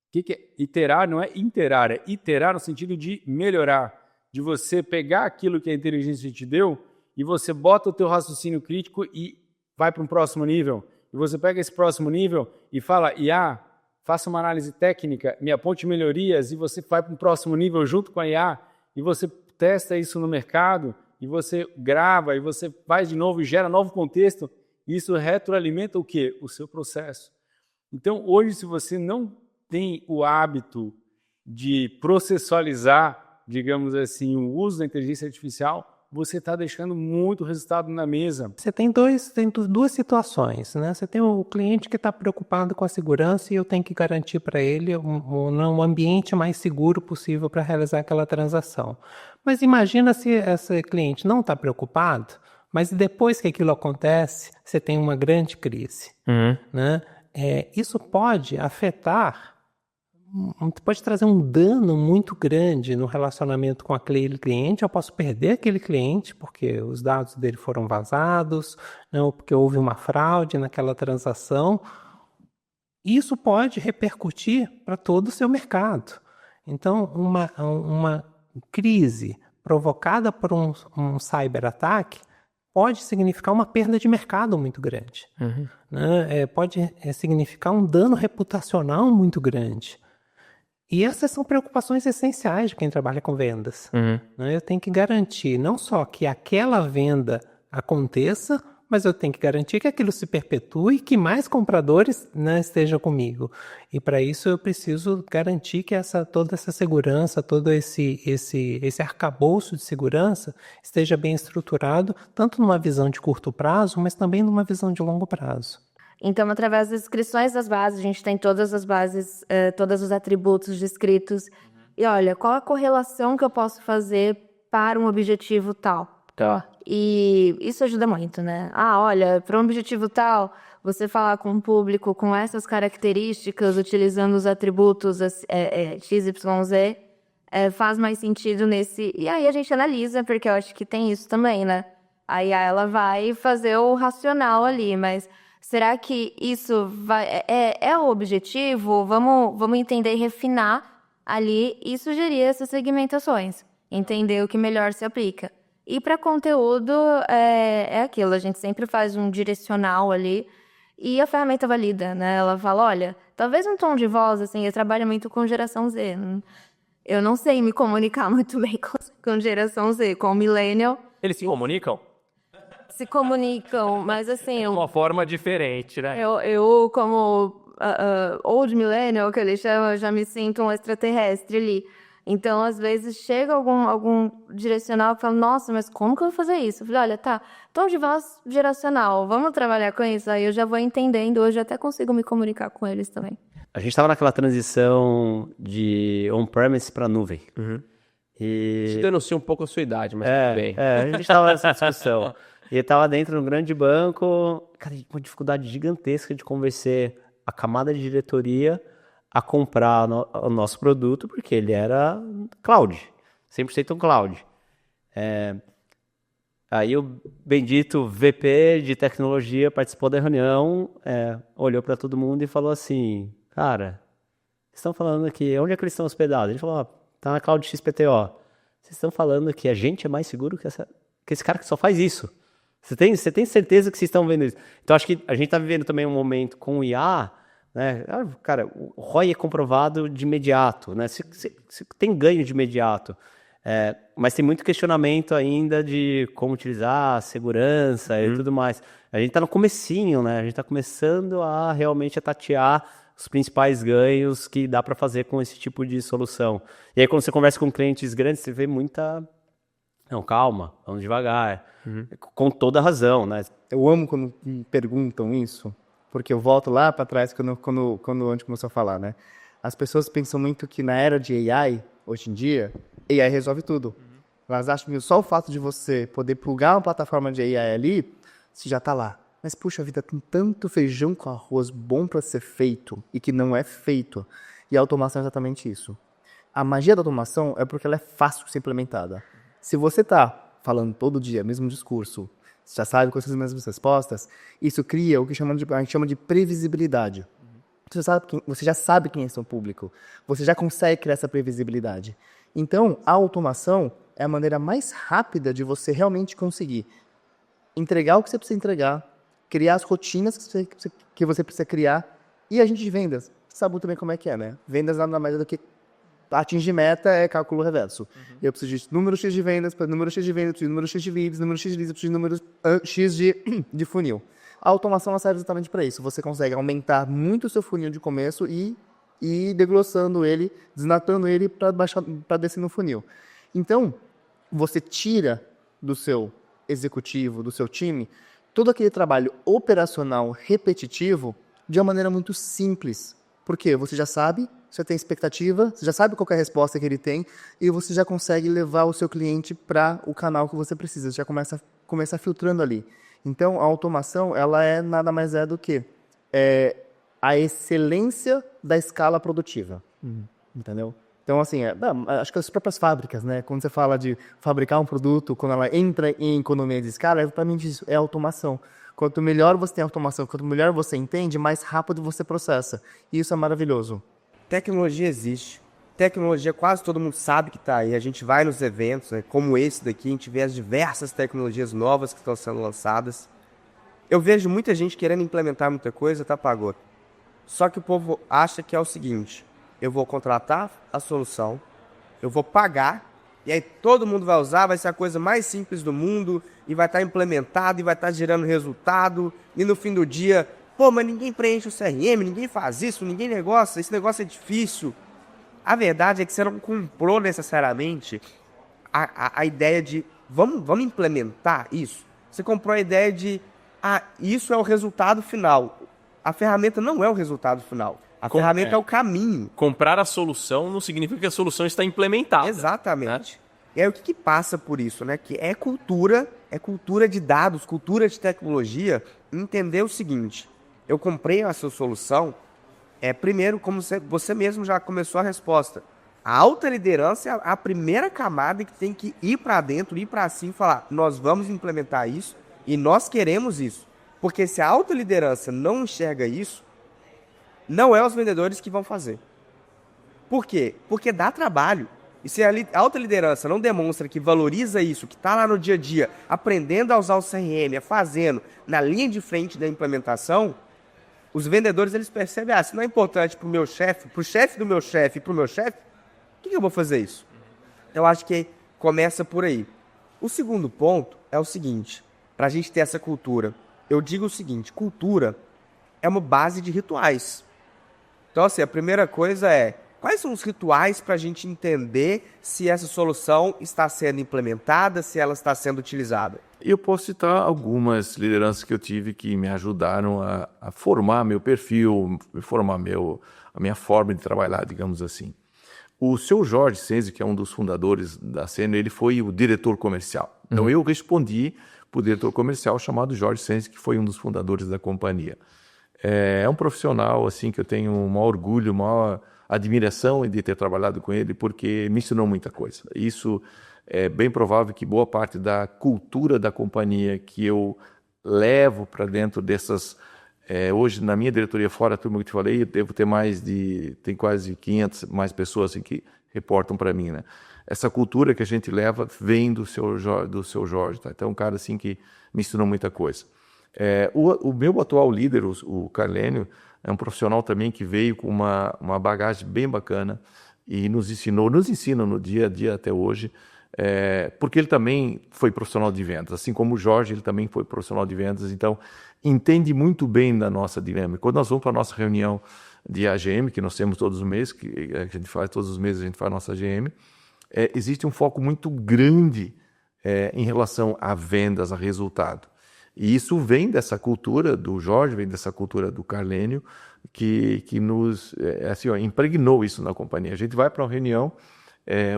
O que é iterar? Não é interar, é iterar no sentido de melhorar, de você pegar aquilo que a inteligência te deu e você bota o teu raciocínio crítico e vai para um próximo nível. E você pega esse próximo nível e fala, IA, faça uma análise técnica, me aponte melhorias, e você vai para um próximo nível junto com a IA, e você testa isso no mercado, e você grava, e você faz de novo e gera novo contexto, e isso retroalimenta o quê? O seu processo. Então, hoje, se você não tem o hábito de processualizar, digamos assim, o uso da inteligência artificial, você está deixando muito resultado na mesa. Você tem duas situações, né? Você tem o cliente que está preocupado com a segurança e eu tenho que garantir para ele um ambiente mais seguro possível para realizar aquela transação. Mas imagina se esse cliente não está preocupado, mas depois que aquilo acontece, você tem uma grande crise. Né? Isso pode afetar, pode trazer um dano muito grande no relacionamento com aquele cliente. Eu posso perder aquele cliente porque os dados dele foram vazados, né, ou porque houve uma fraude naquela transação. Isso pode repercutir para todo o seu mercado. Então, uma crise provocada por um cyberataque pode significar uma perda de mercado muito grande. Né? Pode significar um dano reputacional muito grande. E essas são preocupações essenciais de quem trabalha com vendas. Eu tenho que garantir não só que aquela venda aconteça, mas eu tenho que garantir que aquilo se perpetue e que mais compradores, né, estejam comigo. E para isso eu preciso garantir que toda essa segurança, todo esse arcabouço de segurança esteja bem estruturado, tanto numa visão de curto prazo, mas também numa visão de longo prazo. Então, através das descrições das bases, a gente tem todas as bases, todos os atributos descritos. E olha, qual a correlação que eu posso fazer para um objetivo tal? E isso ajuda muito, né? Olha, para um objetivo tal, você falar com o público com essas características, utilizando os atributos XYZ, faz mais sentido nesse... E aí a gente analisa, porque eu acho que tem isso também, né? Aí ela vai fazer o racional ali, mas... Será que isso é o objetivo? Vamos entender e refinar ali e sugerir essas segmentações. Entender o que melhor se aplica. E para conteúdo, é aquilo. A gente sempre faz um direcional ali e a ferramenta valida, né? Ela fala, olha, talvez um tom de voz, assim, eu trabalho muito com geração Z. Eu não sei me comunicar muito bem com geração Z, com millennial. Eles se comunicam? Se comunicam, mas assim... De uma forma diferente, né? Eu como old millennial, que ele chama, já me sinto um extraterrestre ali. Então, às vezes, chega algum direcional e fala, nossa, mas como que eu vou fazer isso? Eu falei, olha, tá, tom de voz geracional, vamos trabalhar com isso? Aí eu já vou entendendo, hoje eu até consigo me comunicar com eles também. A gente estava naquela transição de on-premise para nuvem. E... Isso denuncia um pouco a sua idade, mas tudo bem. a gente estava nessa discussão. E estava dentro de um grande banco, cara, com uma dificuldade gigantesca de convencer a camada de diretoria a comprar o nosso produto, porque ele era cloud, 100% cloud. Aí o bendito VP de tecnologia participou da reunião, olhou para todo mundo e falou assim, cara, vocês estão falando aqui, onde é que eles estão hospedados? Ele falou, tá na cloud XPTO. Vocês estão falando que a gente é mais seguro que esse cara que só faz isso. Você tem certeza que vocês estão vendo isso? Então, acho que a gente está vivendo também um momento com o IA, né? Cara, o ROI é comprovado de imediato, né? Você tem ganho de imediato. Mas tem muito questionamento ainda de como utilizar, segurança e tudo mais. A gente está no comecinho, né? A gente está começando a realmente tatear os principais ganhos que dá para fazer com esse tipo de solução. E aí, quando você conversa com clientes grandes, você vê muita... Não, calma, vamos devagar. Com toda razão, né? Eu amo quando me perguntam isso, porque eu volto lá para trás quando antes começou a falar, né? As pessoas pensam muito que na era de AI, hoje em dia, AI resolve tudo. Elas acham que só o fato de você poder plugar uma plataforma de AI ali, você já está lá. Mas, puxa vida, tem tanto feijão com arroz bom para ser feito e que não é feito. E a automação é exatamente isso. A magia da automação é porque ela é fácil de ser implementada. Se você está falando todo dia o mesmo discurso, você já sabe quais são as mesmas respostas, isso cria o que a gente chama de previsibilidade. Você já sabe quem é seu público. Você já consegue criar essa previsibilidade. Então, a automação é a maneira mais rápida de você realmente conseguir entregar o que você precisa entregar, criar as rotinas que você precisa criar, e a gente de vendas sabe muito bem como é que é, né? Vendas nada mais do que atingir meta é cálculo reverso. Eu preciso de número X de vendas, para número X de vendas, preciso de número X de leads, número X de leads, preciso de número X de funil. A automação serve exatamente para isso. Você consegue aumentar muito o seu funil de começo e ir deglossando ele, desnatando ele para descer no funil. Então, você tira do seu executivo, do seu time, todo aquele trabalho operacional repetitivo de uma maneira muito simples. Porque você já sabe, você tem expectativa, você já sabe qual é a resposta que ele tem e você já consegue levar o seu cliente para o canal que você precisa. Você já começa filtrando ali. Então, a automação, ela nada mais do que a excelência da escala produtiva. Entendeu? Então, assim, acho que as próprias fábricas, né? Quando você fala de fabricar um produto, quando ela entra em economia de escala, é exatamente isso, é automação. Quanto melhor você tem automação, quanto melhor você entende, mais rápido você processa. E isso é maravilhoso. Tecnologia existe. Tecnologia quase todo mundo sabe que está aí. A gente vai nos eventos, né, como esse daqui, a gente vê as diversas tecnologias novas que estão sendo lançadas. Eu vejo muita gente querendo implementar muita coisa, tá, Pagotto? Só que o povo acha que é o seguinte: eu vou contratar a solução, eu vou pagar, e aí todo mundo vai usar, vai ser a coisa mais simples do mundo, e vai estar implementado, e vai estar gerando resultado, e no fim do dia, mas ninguém preenche o CRM, ninguém faz isso, ninguém negocia, esse negócio é difícil. A verdade é que você não comprou necessariamente a ideia de, vamos implementar isso. Você comprou a ideia de, isso é o resultado final. A ferramenta não é o resultado final. A ferramenta é o caminho. Comprar a solução não significa que a solução está implementada. Exatamente. Né? E aí o que passa por isso, né? Que é cultura de dados, cultura de tecnologia, entender o seguinte: eu comprei a sua solução, primeiro, como você mesmo já começou a resposta, a alta liderança é a primeira camada que tem que ir para dentro, ir para cima e falar, nós vamos implementar isso e nós queremos isso. Porque se a alta liderança não enxerga isso, não é os vendedores que vão fazer. Por quê? Porque dá trabalho. E se a alta liderança não demonstra que valoriza isso, que está lá no dia a dia, aprendendo a usar o CRM, fazendo, na linha de frente da implementação, os vendedores eles percebem, se não é importante para o meu chefe, para o chefe do meu chefe e para o meu chefe, por que eu vou fazer isso? Eu acho que começa por aí. O segundo ponto é o seguinte, para a gente ter essa cultura, eu digo o seguinte, cultura é uma base de rituais. Então, assim, a primeira coisa é, Quais são os rituais para a gente entender se essa solução está sendo implementada, se ela está sendo utilizada? Eu posso citar algumas lideranças que eu tive que me ajudaram a formar meu perfil, formar a minha forma de trabalhar, digamos assim. O seu Jorge Senzi, que é um dos fundadores da Sênior, ele foi o diretor comercial. Então eu respondi para o diretor comercial chamado Jorge Senzi, que foi um dos fundadores da companhia. É um profissional assim que eu tenho um maior orgulho, maior admiração de ter trabalhado com ele, porque me ensinou muita coisa. Isso é bem provável que boa parte da cultura da companhia que eu levo para dentro dessas... hoje, na minha diretoria, fora a turma que eu te falei, eu devo ter tem quase 500 mais pessoas assim, que reportam para mim, né? Essa cultura que a gente leva vem do seu Jorge, tá? Então, é um cara assim que me ensinou muita coisa. O meu atual líder, o Carlênio, é um profissional também que veio com uma bagagem bem bacana e nos ensina no dia a dia até hoje, porque ele também foi profissional de vendas, assim como o Jorge, ele também foi profissional de vendas, então entende muito bem da nossa dinâmica. Quando nós vamos para a nossa reunião de AGM, que nós temos todos os meses, que a gente faz todos os meses, a gente faz a nossa AGM, existe um foco muito grande em relação a vendas, a resultado. E isso vem dessa cultura do Jorge, vem dessa cultura do Carlênio, que nos assim, impregnou isso na companhia. A gente vai para uma reunião,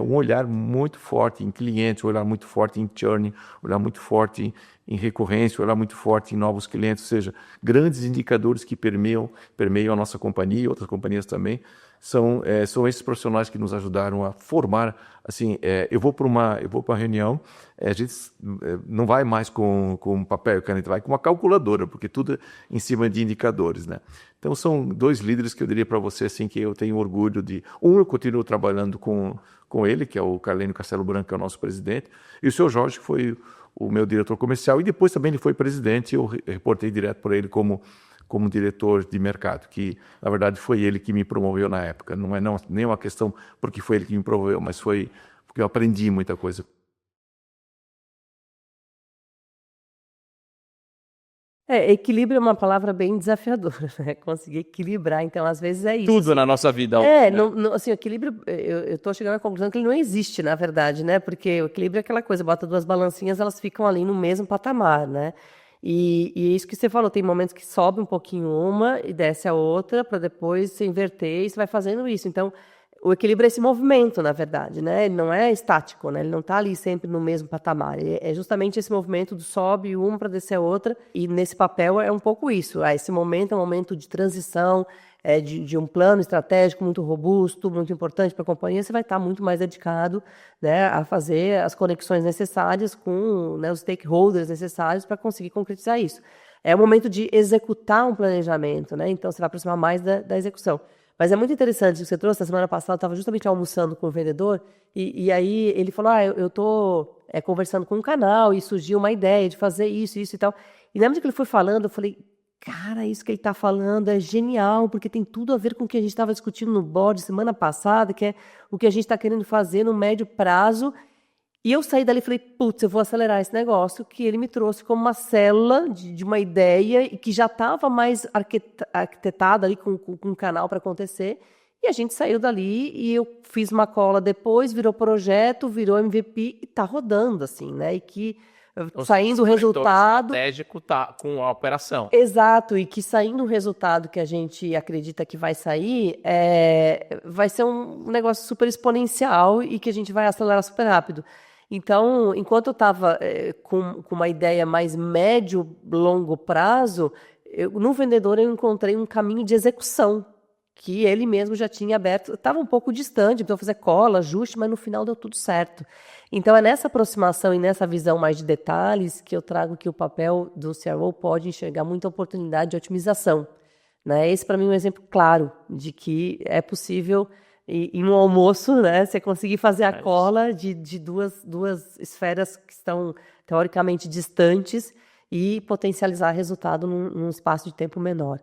um olhar muito forte em clientes, um olhar muito forte em churn, um olhar muito forte em recorrência, um olhar muito forte em novos clientes, ou seja, grandes indicadores que permeiam a nossa companhia e outras companhias também. São esses profissionais que nos ajudaram a formar, assim, eu vou para uma reunião, a gente não vai mais com papel e caneta, vai com uma calculadora, porque tudo é em cima de indicadores, né? Então são dois líderes que eu diria para você, assim, que eu tenho orgulho de... eu continuo trabalhando com ele, que é o Carlênio Castelo Branco, que é o nosso presidente, e o seu Jorge, que foi o meu diretor comercial, e depois também ele foi presidente, e eu reportei direto para ele como diretor de mercado, que na verdade foi ele que me promoveu na época. Não é nem uma questão porque foi ele que me promoveu, mas foi porque eu aprendi muita coisa. Equilíbrio é uma palavra bem desafiadora, né? Conseguir equilibrar, então às vezes é isso. Tudo na nossa vida. Assim, o equilíbrio, eu estou chegando à conclusão que ele não existe, na verdade, né? Porque o equilíbrio é aquela coisa, bota duas balancinhas, elas ficam ali no mesmo patamar, né? E isso que você falou, tem momentos que sobe um pouquinho uma e desce a outra, para depois se inverter, e você vai fazendo isso. Então, o equilíbrio é esse movimento, na verdade, né? Ele não é estático, né? Ele não está ali sempre no mesmo patamar. É justamente esse movimento do sobe uma para descer a outra, e nesse papel é um pouco isso. Esse momento é um momento de transição, de um plano estratégico muito robusto, muito importante para a companhia. Você vai estar muito mais dedicado, né, a fazer as conexões necessárias com, né, os stakeholders necessários para conseguir concretizar isso. É o momento de executar um planejamento, né? Então você vai aproximar mais da execução. Mas é muito interessante o que você trouxe. Na semana passada eu estava justamente almoçando com o vendedor e aí ele falou, eu estou conversando com um canal e surgiu uma ideia de fazer isso e tal. E na medida que ele foi falando, eu falei, cara, isso que ele está falando é genial, porque tem tudo a ver com o que a gente estava discutindo no board semana passada, que é o que a gente está querendo fazer no médio prazo. E eu saí dali e falei, putz, eu vou acelerar esse negócio, que ele me trouxe como uma célula de uma ideia e que já estava mais arquitetada ali com um canal para acontecer. E a gente saiu dali e eu fiz uma cola depois, virou projeto, virou MVP e está rodando, assim, né? E que saindo o resultado... estratégico tá com a operação. Exato, e que saindo o resultado que a gente acredita que vai sair, vai ser um negócio super exponencial e que a gente vai acelerar super rápido. Então, enquanto eu estava com uma ideia mais médio, longo prazo, no vendedor eu encontrei um caminho de execução, que ele mesmo já tinha aberto. Estava um pouco distante, precisou fazer cola, ajuste, mas no final deu tudo certo. Então, é nessa aproximação e nessa visão mais de detalhes que eu trago que o papel do CRO pode enxergar muita oportunidade de otimização, né? Esse, para mim, é um exemplo claro de que é possível, em um almoço, né, você conseguir fazer a cola de duas esferas que estão teoricamente distantes e potencializar resultado num espaço de tempo menor.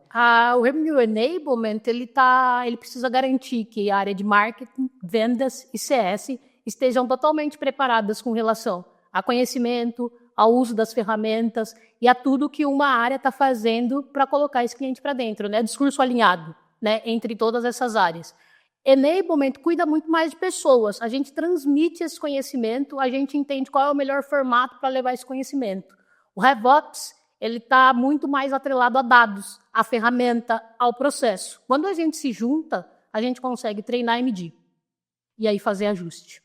O Revenue Enablement, ele precisa garantir que a área de marketing, vendas e CS estejam totalmente preparadas com relação a conhecimento, ao uso das ferramentas e a tudo que uma área está fazendo para colocar esse cliente para dentro, né? Discurso alinhado, né, entre todas essas áreas. Enablement cuida muito mais de pessoas. A gente transmite esse conhecimento, a gente entende qual é o melhor formato para levar esse conhecimento. O RevOps, ele está muito mais atrelado a dados, à ferramenta, ao processo. Quando a gente se junta, a gente consegue treinar e medir. E aí fazer ajuste.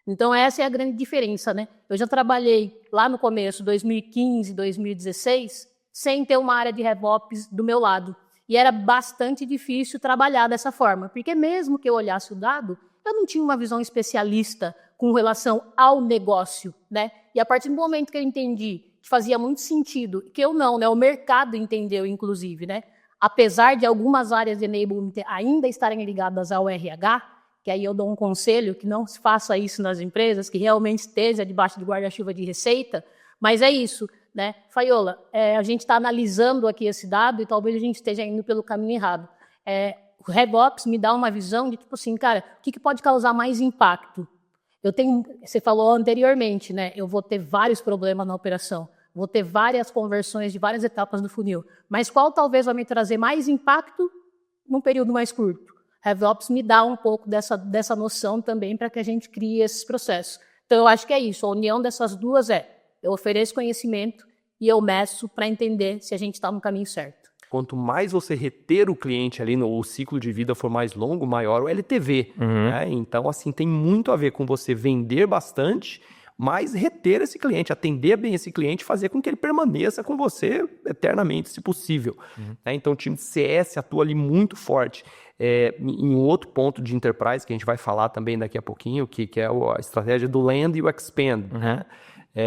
Então, essa é a grande diferença, né? Eu já trabalhei lá no começo, 2015, 2016, sem ter uma área de RevOps do meu lado. E era bastante difícil trabalhar dessa forma, porque mesmo que eu olhasse o dado, eu não tinha uma visão especialista com relação ao negócio, né? E a partir do momento que eu entendi que fazia muito sentido, que eu não, né? O mercado entendeu, inclusive, né? Apesar de algumas áreas de enablement ainda estarem ligadas ao RH, que aí eu dou um conselho, que não se faça isso nas empresas, que realmente esteja debaixo do guarda-chuva de receita, mas é isso, né? Faiola, a gente está analisando aqui esse dado e talvez a gente esteja indo pelo caminho errado. O RevOps me dá uma visão de, tipo assim, cara, o que pode causar mais impacto? Você falou anteriormente, né? Eu vou ter vários problemas na operação, vou ter várias conversões de várias etapas do funil, mas qual talvez vai me trazer mais impacto num período mais curto? RevOps me dá um pouco dessa noção também para que a gente crie esses processos. Então, eu acho que é isso. A união dessas duas eu ofereço conhecimento e eu meço para entender se a gente está no caminho certo. Quanto mais você reter o cliente ali, o ciclo de vida for mais longo, maior o LTV. Né? Então, assim, tem muito a ver com você vender bastante, mas reter esse cliente, atender bem esse cliente, fazer com que ele permaneça com você eternamente, se possível. Né? Então, o time de CS atua ali muito forte. Em outro ponto de enterprise, que a gente vai falar também daqui a pouquinho, que é a estratégia do land e o expand. Né?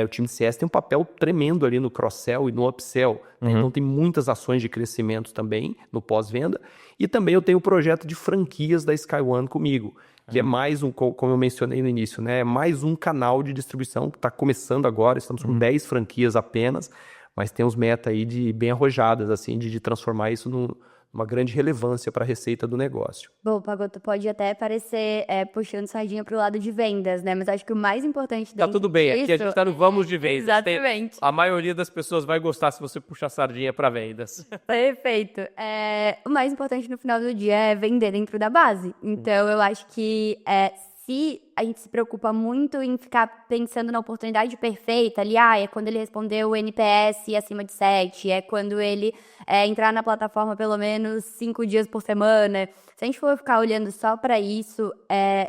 O time de CS tem um papel tremendo ali no cross-sell e no upsell. Né? Então, tem muitas ações de crescimento também no pós-venda. E também eu tenho o projeto de franquias da SkyOne comigo, que é mais como eu mencionei no início, né? É mais um canal de distribuição que está começando agora. Estamos com 10 franquias apenas, mas temos meta aí de bem arrojadas, assim, de transformar isso numa grande relevância para a receita do negócio. Bom, Pagotto, pode até parecer puxando sardinha para o lado de vendas, né? Mas acho que o mais importante Tá tudo bem, aqui a gente está no vamos de vendas. Exatamente. A maioria das pessoas vai gostar se você puxar sardinha para vendas. Perfeito. O mais importante no final do dia é vender dentro da base. Então, eu acho que se a gente se preocupa muito em ficar pensando na oportunidade perfeita, ali, é quando ele respondeu o NPS acima de 7, é quando ele entrar na plataforma pelo menos 5 dias por semana. Se a gente for ficar olhando só para isso,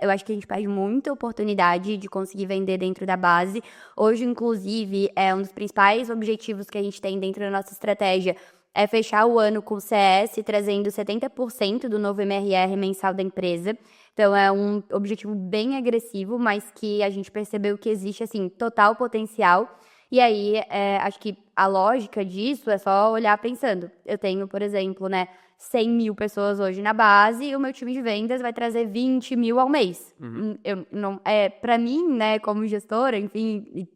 eu acho que a gente perde muita oportunidade de conseguir vender dentro da base. Hoje, inclusive, um dos principais objetivos que a gente tem dentro da nossa estratégia é fechar o ano com CS, trazendo 70% do novo MRR mensal da empresa. Então, é um objetivo bem agressivo, mas que a gente percebeu que existe, assim, total potencial. E aí, acho que a lógica disso é só olhar pensando. Eu tenho, por exemplo, 100 mil pessoas hoje na base e o meu time de vendas vai trazer 20 mil ao mês. Para mim, como gestora, enfim,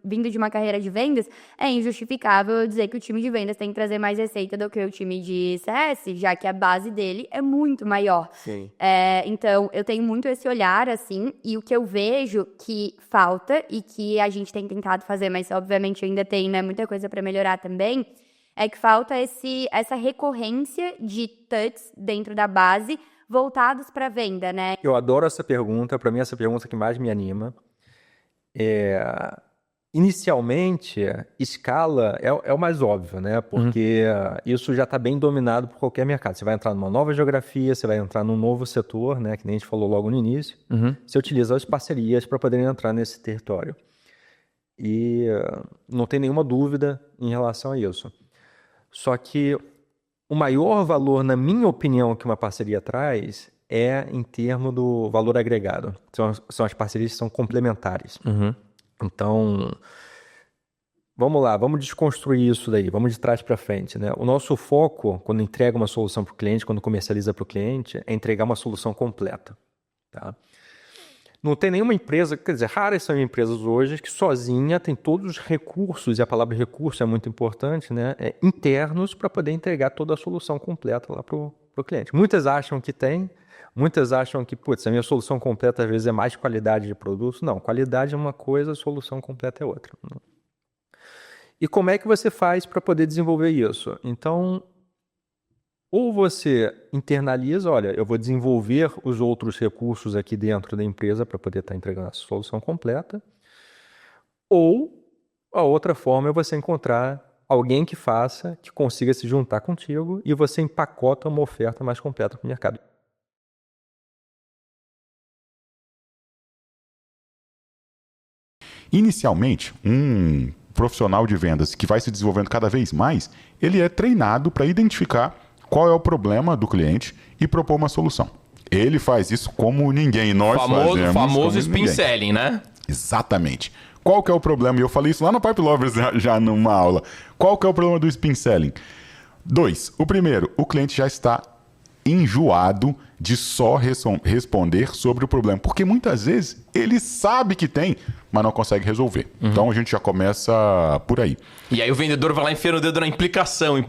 vindo de uma carreira de vendas, é injustificável eu dizer que o time de vendas tem que trazer mais receita do que o time de CS, já que a base dele é muito maior. Sim. Então, eu tenho muito esse olhar, assim, e o que eu vejo que falta e que a gente tem tentado fazer, mas obviamente ainda tem muita coisa para melhorar também, é que falta essa recorrência de touches dentro da base voltados para venda, né? Eu adoro essa pergunta, para mim essa pergunta que mais me anima. Inicialmente, escala é o mais óbvio, né? Porque isso já está bem dominado por qualquer mercado. Você vai entrar numa nova geografia, você vai entrar num novo setor, né? Que nem a gente falou logo no início. Você utiliza as parcerias para poder entrar nesse território. E não tem nenhuma dúvida em relação a isso. Só que o maior valor, na minha opinião, que uma parceria traz é em termos do valor agregado. São as parcerias que são complementares. Então, vamos lá, vamos desconstruir isso daí, vamos de trás para frente, né? O nosso foco, quando entrega uma solução para o cliente, quando comercializa para o cliente, é entregar uma solução completa, tá? Não tem nenhuma empresa, quer dizer, raras são empresas hoje que sozinha tem todos os recursos, e a palavra recurso é muito importante, né? Internos para poder entregar toda a solução completa lá para o cliente. Muitas acham que tem, muitas acham que, a minha solução completa às vezes é mais qualidade de produto. Não, qualidade é uma coisa, solução completa é outra. E como é que você faz para poder desenvolver isso? Então, Ou você internaliza, olha, eu vou desenvolver os outros recursos aqui dentro da empresa para poder estar entregando a solução completa. Ou a outra forma é você encontrar alguém que faça, que consiga se juntar contigo e você empacota uma oferta mais completa para o mercado. Inicialmente, um profissional de vendas que vai se desenvolvendo cada vez mais, ele é treinado para identificar qual é o problema do cliente e propor uma solução. Ele faz isso como ninguém. Nós fazemos famoso como spin ninguém. selling, né? Exatamente. Qual que é o problema? E eu falei isso lá no Pipe Lovers já numa aula. Qual que é o problema do spin selling? 2. O primeiro, o cliente já está enjoado de só responder sobre o problema. Porque muitas vezes ele sabe que tem, mas não consegue resolver. Então a gente já começa por aí. E aí o vendedor vai lá enfiando o dedo na implicação.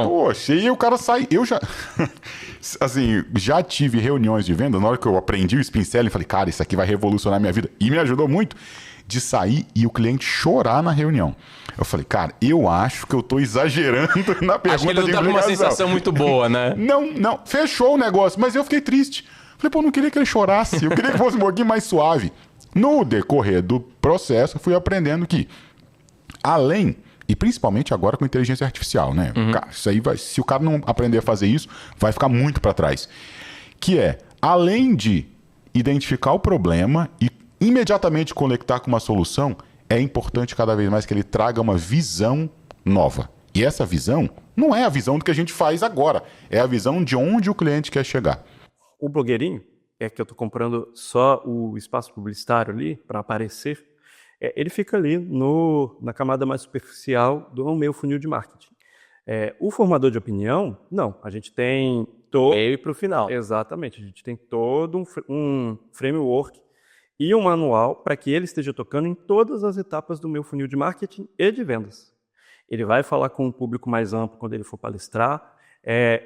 Poxa, e o cara sai... Eu já... assim, já tive reuniões de venda, na hora que eu aprendi o spin selling, falei, cara, isso aqui vai revolucionar a minha vida. E me ajudou muito de sair e o cliente chorar na reunião. Eu falei, cara, eu acho que eu tô exagerando na pergunta Acho que ele não de tá com uma implicação. sensação muito boa, né? Não, fechou o negócio, mas eu fiquei triste. Falei, pô, não queria que ele chorasse, eu queria que fosse um pouquinho mais suave. No decorrer do processo, eu fui aprendendo que, além, e principalmente agora com inteligência artificial, né? Cara, isso aí vai, se o cara não aprender a fazer isso, vai ficar muito para trás. Que é, além de identificar o problema e imediatamente conectar com uma solução, é importante cada vez mais que ele traga uma visão nova. E essa visão não é a visão do que a gente faz agora, é a visão de onde o cliente quer chegar. O blogueirinho, é que eu estou comprando só o espaço publicitário ali para aparecer, ele fica ali na camada mais superficial do meu funil de marketing. O formador de opinião, não. A gente tem todo... meio para o final. Exatamente. A gente tem todo um framework e um manual para que ele esteja tocando em todas as etapas do meu funil de marketing e de vendas. Ele vai falar com um público mais amplo quando ele for palestrar,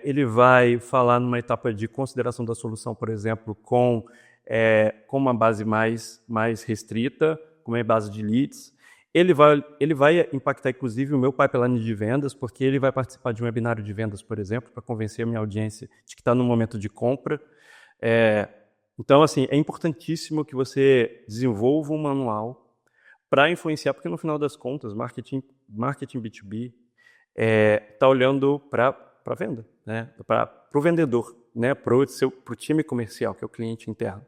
ele vai falar numa etapa de consideração da solução, por exemplo, com uma base mais restrita, com uma base de leads. Ele vai impactar, inclusive, o meu pipeline de vendas, porque ele vai participar de um webinário de vendas, por exemplo, para convencer a minha audiência de que está no momento de compra. Então, assim, é importantíssimo que você desenvolva um manual para influenciar, porque no final das contas, marketing B2B está olhando para a venda, né? Para o vendedor, né? Para o time comercial, que é o cliente interno.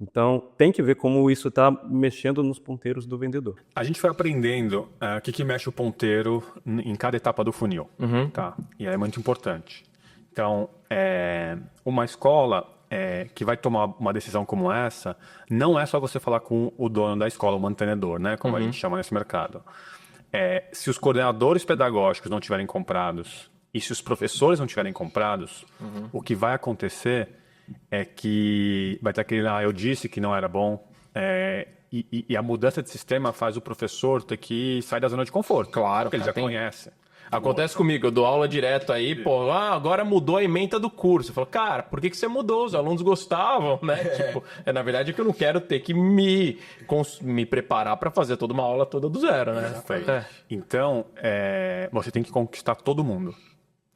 Então, tem que ver como isso está mexendo nos ponteiros do vendedor. A gente foi aprendendo o que mexe o ponteiro em cada etapa do funil. Tá? E é muito importante. Então, uma escola que vai tomar uma decisão como essa, não é só você falar com o dono da escola, o mantenedor, né? Como a gente chama nesse mercado. Se os coordenadores pedagógicos não tiverem comprados e se os professores não tiverem comprados, o que vai acontecer é que vai ter aquele, eu disse que não era bom, e a mudança de sistema faz o professor ter que sair da zona de conforto. Claro, porque ele já conhece. Acontece comigo, eu dou aula direto aí, pô, agora mudou a ementa do curso. Eu falo, cara, por que você mudou? Os alunos gostavam, né? Tipo, na verdade é que eu não quero ter que me preparar para fazer toda uma aula toda do zero, né? Então, você tem que conquistar todo mundo,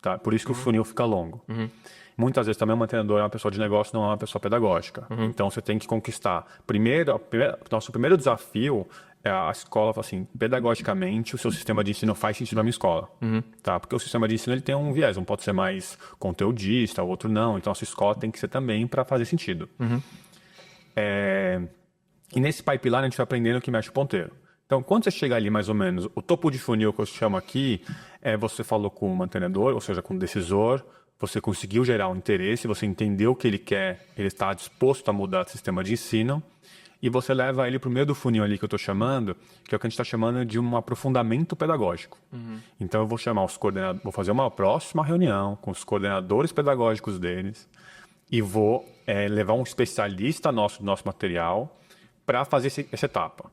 tá? Por isso que o funil fica longo. Muitas vezes também o mantenedor é uma pessoa de negócio, não é uma pessoa pedagógica. Então, você tem que conquistar. Nosso primeiro desafio é a escola, assim, pedagogicamente, o seu sistema de ensino faz sentido na minha escola. Tá? Porque o sistema de ensino ele tem um viés, um pode ser mais conteudista, o outro não. Então, a sua escola tem que ser também para fazer sentido. E nesse pipeline, a gente vai aprendendo o que mexe o ponteiro. Então, quando você chega ali, mais ou menos, o topo de funil que eu chamo aqui, você falou com o mantenedor, ou seja, com o decisor, você conseguiu gerar um interesse, você entendeu o que ele quer, ele está disposto a mudar o sistema de ensino, e você leva ele para o meio do funil ali que eu estou chamando, que é o que a gente está chamando de um aprofundamento pedagógico. Então eu vou chamar os coordenadores, vou fazer uma próxima reunião com os coordenadores pedagógicos deles e vou levar um especialista do nosso material para fazer essa etapa.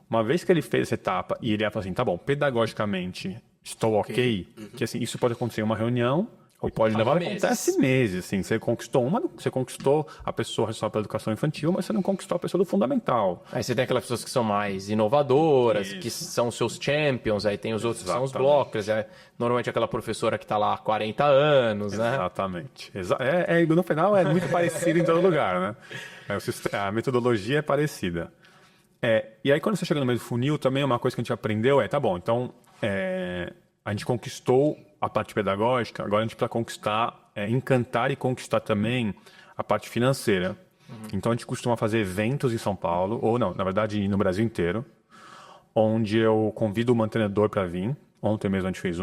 Uma vez que ele fez essa etapa e ele vai falar assim, tá bom, pedagogicamente estou ok, que assim, isso pode acontecer em uma reunião E pode levar Acontece meses, assim. Você conquistou a pessoa responsável pela educação infantil, mas você não conquistou a pessoa do fundamental. Aí você tem aquelas pessoas que são mais inovadoras, que são seus champions, aí tem os outros que são os blockers, normalmente aquela professora que está lá há 40 anos, né? Exatamente. No final é muito parecido em todo lugar, né? A metodologia é parecida. E aí quando você chega no meio do funil, também uma coisa que a gente aprendeu tá bom, então a gente conquistou a parte pedagógica, agora a gente precisa conquistar, encantar e conquistar também a parte financeira. Então a gente costuma fazer eventos em São Paulo, ou não, na verdade no Brasil inteiro, onde eu convido o mantenedor para vir. Ontem mesmo a gente fez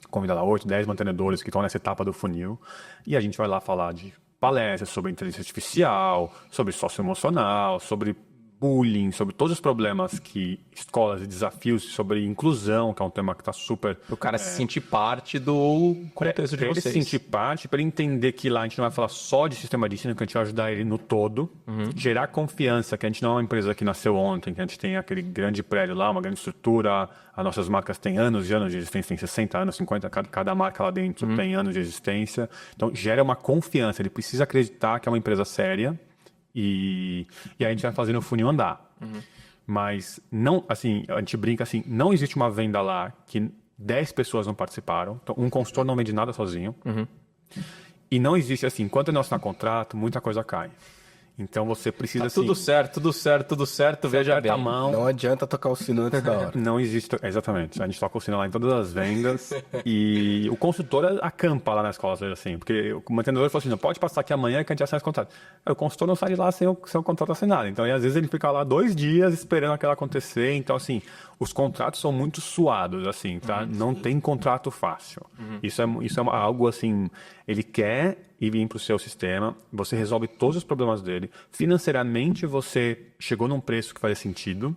convida lá 8, 10 mantenedores que estão nessa etapa do funil, e a gente vai lá falar de palestras sobre inteligência artificial, sobre socioemocional, sobre bullying, sobre todos os problemas que escolas e desafios, sobre inclusão, que é um tema que está super... O cara se sentir parte do contexto de vocês. Ele se sentir parte, para ele entender que lá a gente não vai falar só de sistema de ensino, que a gente vai ajudar ele no todo, gerar confiança, que a gente não é uma empresa que nasceu ontem, que a gente tem aquele grande prédio lá, uma grande estrutura, as nossas marcas têm anos e anos de existência, tem 60 anos, 50, cada marca lá dentro tem anos de existência. Então, gera uma confiança, ele precisa acreditar que é uma empresa séria, e aí a gente vai fazendo o funil andar. Mas não, assim, a gente brinca assim, não existe uma venda lá que 10 pessoas não participaram. Então, um consultor não vende nada sozinho. E não existe assim, enquanto não assinar contrato, muita coisa cai. Então você precisa assim... Tudo certo, veja bem. A mão. Não adianta tocar o sino antes da hora. Não existe, exatamente. A gente toca o sino lá em todas as vendas e o consultor acampa lá na escola, seja assim, porque o mantenedor falou assim, não pode passar aqui amanhã que a gente assina esse contrato. O consultor não sai de lá sem o contrato assinado. Então, às vezes ele fica lá 2 dias esperando aquilo acontecer. Então, assim, os contratos são muito suados, assim, tá? Não tem contrato fácil. Isso é algo, assim, ele quer ir vir para o seu sistema, você resolve todos os problemas dele. Financeiramente, você chegou num preço que fazia sentido,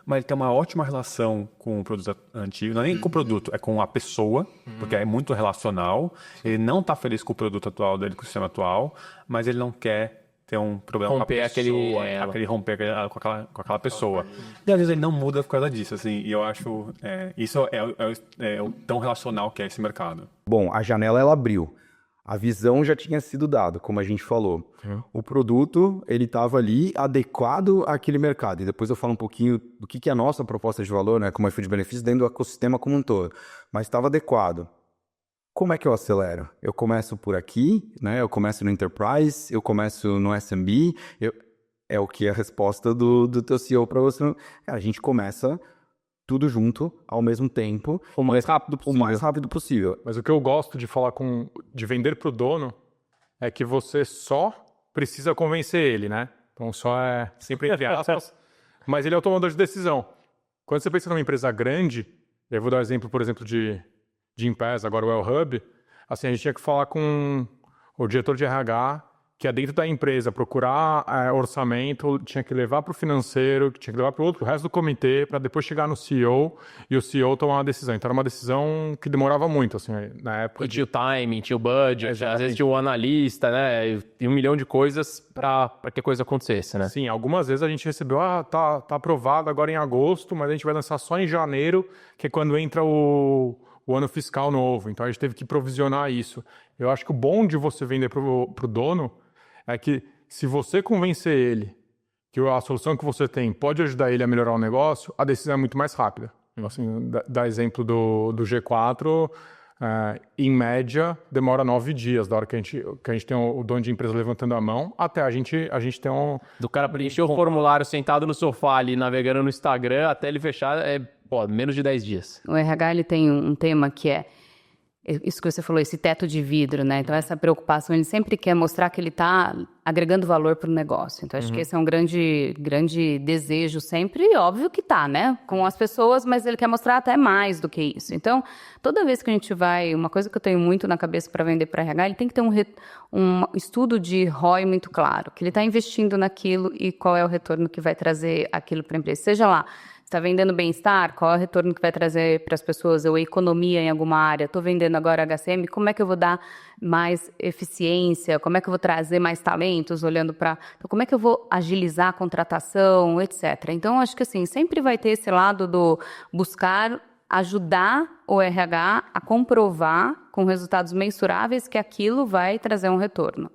mas ele tem uma ótima relação com o produto antigo. Não é nem com o produto, é com a pessoa, porque é muito relacional. Ele não está feliz com o produto atual dele, com o sistema atual, mas ele não quer ter um problema com a pessoa, romper com aquela pessoa. E às vezes ele não muda por causa disso, assim, e eu acho isso é o tão relacional que é esse mercado. Bom, a janela ela abriu. A visão já tinha sido dada, como a gente falou. O produto, ele estava ali adequado àquele mercado. E depois eu falo um pouquinho do que é a nossa proposta de valor, né, como iFood de benefícios dentro do ecossistema como um todo. Mas estava adequado. Como é que eu acelero? Eu começo por aqui, né? Eu começo no Enterprise, eu começo no SMB. É o que é a resposta do teu CEO para você. Cara, a gente começa tudo junto, ao mesmo tempo. O mais rápido possível. Mas o que eu gosto de falar de vender para o dono é que você só precisa convencer ele, né? Então só é sempre entre aspas, mas ele é o tomador de decisão. Quando você pensa numa empresa grande, eu vou dar um exemplo, por exemplo, de Gympass, agora o Wellhub, assim, a gente tinha que falar com o diretor de RH, que é dentro da empresa, procurar orçamento, tinha que levar para o financeiro, tinha que levar para o resto do comitê, para depois chegar no CEO e o CEO tomar uma decisão. Então era uma decisão que demorava muito, assim, na época. E tinha o timing, tinha o budget, às vezes tinha o analista, né? E 1 milhão de coisas para que a coisa acontecesse, né? Sim, algumas vezes a gente recebeu, tá aprovado agora em agosto, mas a gente vai lançar só em janeiro, que é quando entra o ano fiscal novo. Então a gente teve que provisionar isso. Eu acho que o bom de você vender pro dono é que se você convencer ele que a solução que você tem pode ajudar ele a melhorar o negócio, a decisão é muito mais rápida. Assim, dá exemplo do G4, em média, demora 9 dias, da hora que a gente tem o dono de empresa levantando a mão, até a gente tem um... Do cara preencher o formulário sentado no sofá ali, navegando no Instagram, até ele fechar, menos de 10 dias. O RH ele tem um tema que é isso que você falou, esse teto de vidro, né? Então, essa preocupação, ele sempre quer mostrar que ele está agregando valor para o negócio. Então, acho que esse é um grande desejo sempre, e óbvio que está, né? Com as pessoas, mas ele quer mostrar até mais do que isso. Então, toda vez que a gente vai... Uma coisa que eu tenho muito na cabeça para vender para RH, ele tem que ter um estudo de ROI muito claro, que ele está investindo naquilo e qual é o retorno que vai trazer aquilo para a empresa. Seja lá, está vendendo bem-estar, qual é o retorno que vai trazer para as pessoas, ou economia em alguma área, estou vendendo agora HCM, como é que eu vou dar mais eficiência, como é que eu vou trazer mais talentos, olhando para... Então, como é que eu vou agilizar a contratação, etc. Então, acho que assim, sempre vai ter esse lado do buscar ajudar o RH a comprovar com resultados mensuráveis que aquilo vai trazer um retorno.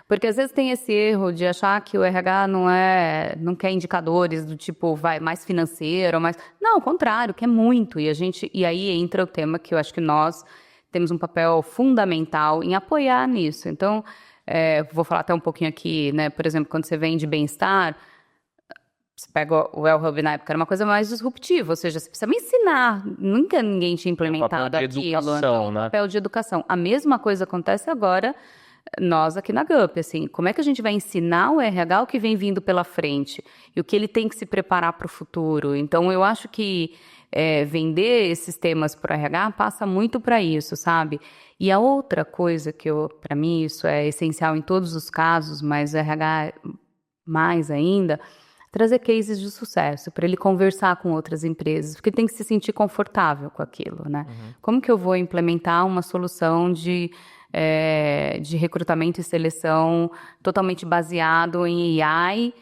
Porque às vezes tem esse erro de achar que o RH não quer indicadores do tipo, mais financeiro, mais... Não, ao contrário, quer muito. E aí entra o tema que eu acho que nós temos um papel fundamental em apoiar nisso. Então, vou falar até um pouquinho aqui, né? Por exemplo, quando você vende bem-estar, você pega o Well Hub na época, era uma coisa mais disruptiva, ou seja, você precisa me ensinar. Nunca ninguém tinha implementado papel de educação, né? Papel de educação. A mesma coisa acontece agora, nós aqui na GUP, assim, como é que a gente vai ensinar o RH o que vem vindo pela frente e o que ele tem que se preparar para o futuro? Então, eu acho que vender esses temas para o RH passa muito para isso, sabe? E a outra coisa para mim, isso é essencial em todos os casos, mas o RH mais ainda, trazer cases de sucesso, para ele conversar com outras empresas, porque ele tem que se sentir confortável com aquilo, né? Como que eu vou implementar uma solução de recrutamento e seleção totalmente baseado em AI,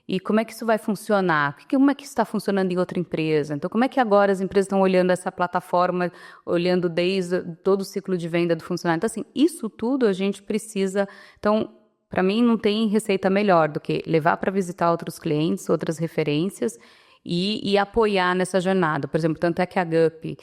e como é que isso vai funcionar? Como é que isso está funcionando em outra empresa? Então, como é que agora as empresas estão olhando essa plataforma, olhando desde todo o ciclo de venda do funcionário? Então, assim, isso tudo a gente precisa... Então, para mim, não tem receita melhor do que levar para visitar outros clientes, outras referências e apoiar nessa jornada. Por exemplo, tanto é que a GUP,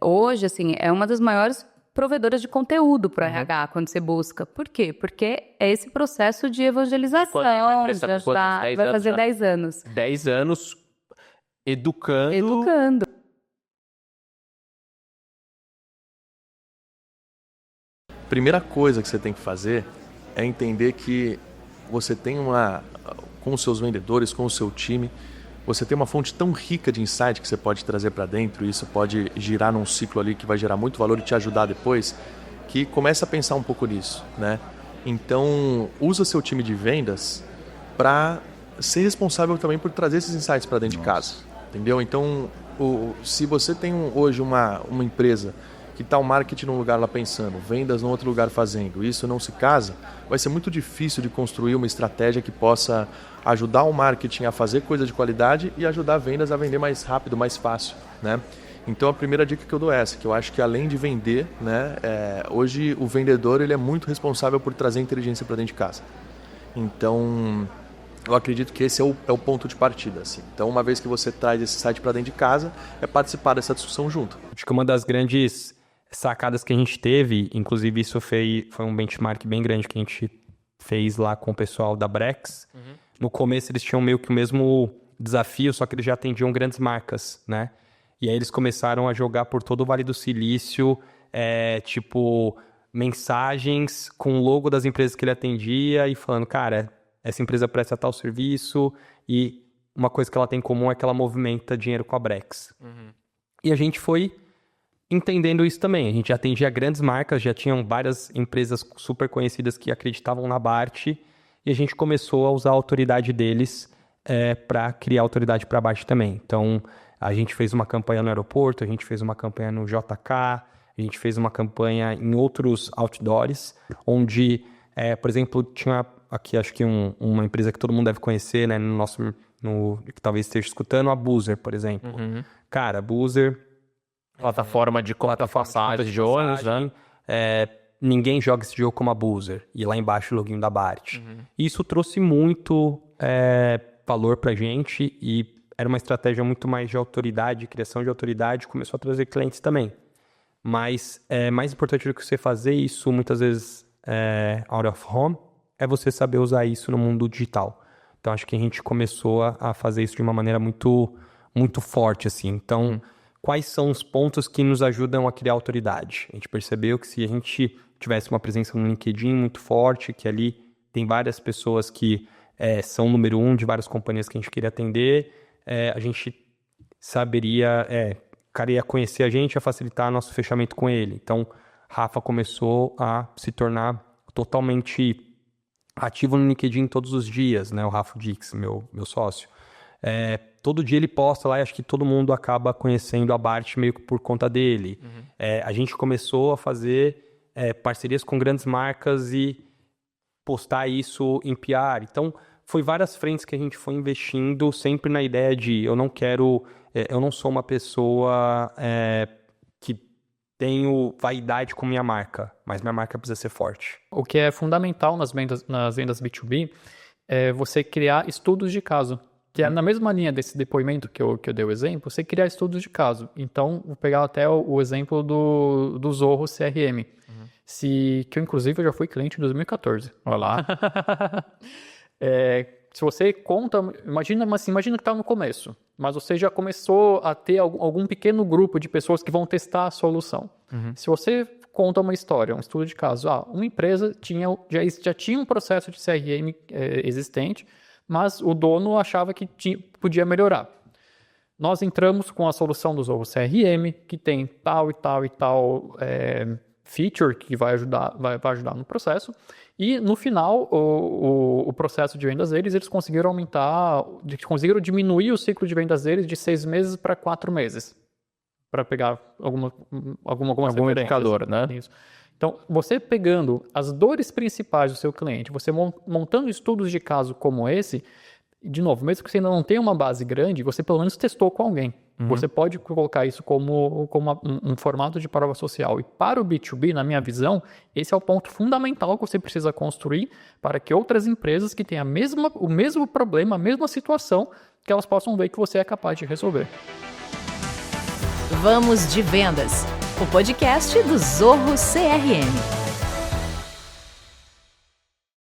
hoje, assim, é uma das maiores provedoras de conteúdo para RH quando você busca. Por quê? Porque é esse processo de evangelização. Vai fazer 10 anos. 10 anos educando. Educando. Primeira coisa que você tem que fazer é entender que você tem com os seus vendedores, com o seu time, você tem uma fonte tão rica de insight que você pode trazer para dentro, e isso pode girar num ciclo ali que vai gerar muito valor e te ajudar depois, que começa a pensar um pouco nisso, né? Então, usa seu time de vendas para ser responsável também por trazer esses insights para dentro de casa, entendeu? Então, se você tem hoje uma empresa que está o marketing num lugar lá pensando, vendas no outro lugar fazendo, isso não se casa, vai ser muito difícil de construir uma estratégia que possa ajudar o marketing a fazer coisa de qualidade e ajudar vendas a vender mais rápido, mais fácil, né? Então a primeira dica que eu dou é essa, que eu acho que além de vender, né, hoje o vendedor ele é muito responsável por trazer inteligência para dentro de casa. Então eu acredito que esse é o ponto de partida, assim. Então uma vez que você traz esse site para dentro de casa, é participar dessa discussão junto. Acho que uma das grandes sacadas que a gente teve, inclusive isso foi um benchmark bem grande que a gente fez lá com o pessoal da Brex. No começo eles tinham meio que o mesmo desafio, só que eles já atendiam grandes marcas, né? E aí eles começaram a jogar por todo o Vale do Silício, tipo, mensagens com o logo das empresas que ele atendia e falando, cara, essa empresa presta tal serviço e uma coisa que ela tem em comum é que ela movimenta dinheiro com a Brex. E a gente foi entendendo isso também. A gente já atendia grandes marcas, já tinham várias empresas super conhecidas que acreditavam na Bart e a gente começou a usar a autoridade deles para criar autoridade para a Bart também. Então, a gente fez uma campanha no aeroporto, a gente fez uma campanha no JK, a gente fez uma campanha em outros outdoors, onde, por exemplo, tinha aqui acho que uma empresa que todo mundo deve conhecer, né, que talvez esteja escutando, a Boozer, por exemplo. Cara, a Boozer... Plataforma de passagem de ônibus, né? Ninguém joga esse jogo como a Boozer. E lá embaixo o login da Bart. Isso trouxe muito valor pra gente e era uma estratégia muito mais de autoridade, criação de autoridade, começou a trazer clientes também. Mas mais importante do que você fazer isso, muitas vezes out of home, é você saber usar isso no mundo digital. Então acho que a gente começou a fazer isso de uma maneira muito, muito forte, assim. Então... Quais são os pontos que nos ajudam a criar autoridade? A gente percebeu que se a gente tivesse uma presença no LinkedIn muito forte, que ali tem várias pessoas que são número 1 de várias companhias que a gente queria atender, a gente saberia, o cara ia conhecer a gente, ia facilitar nosso fechamento com ele. Então, Rafa começou a se tornar totalmente ativo no LinkedIn todos os dias, né? O Rafa Dix, meu sócio. Todo dia ele posta lá e acho que todo mundo acaba conhecendo a Bart meio que por conta dele. A gente começou a fazer parcerias com grandes marcas e postar isso em PR. Então, foi várias frentes que a gente foi investindo, sempre na ideia de eu não quero eu não sou uma pessoa que tenho vaidade com minha marca, mas minha marca precisa ser forte. O que é fundamental nas vendas B2B é você criar estudos de caso, que é na mesma linha desse depoimento que eu dei o exemplo, você criar estudos de caso. Então, vou pegar até o exemplo do Zorro CRM, que eu, inclusive, eu já fui cliente em 2014. Olha lá. Se você conta, imagina que está no começo, mas você já começou a ter algum pequeno grupo de pessoas que vão testar a solução. Se você conta uma história, um estudo de caso, uma empresa já tinha um processo de CRM existente, mas o dono achava que podia melhorar. Nós entramos com a solução do Zorro CRM, que tem tal e tal e tal feature que vai ajudar no processo, e no final o processo de vendas deles, eles conseguiram diminuir o ciclo de vendas deles de 6 meses para 4 meses, para pegar algum indicador, né? Isso. Então, você pegando as dores principais do seu cliente, você montando estudos de caso como esse, de novo, mesmo que você ainda não tenha uma base grande, você pelo menos testou com alguém. Você pode colocar isso como um formato de prova social. E para o B2B, na minha visão, esse é o ponto fundamental que você precisa construir para que outras empresas que têm o mesmo problema, a mesma situação, que elas possam ver que você é capaz de resolver. Vamos de Vendas, o podcast do Zorro CRM.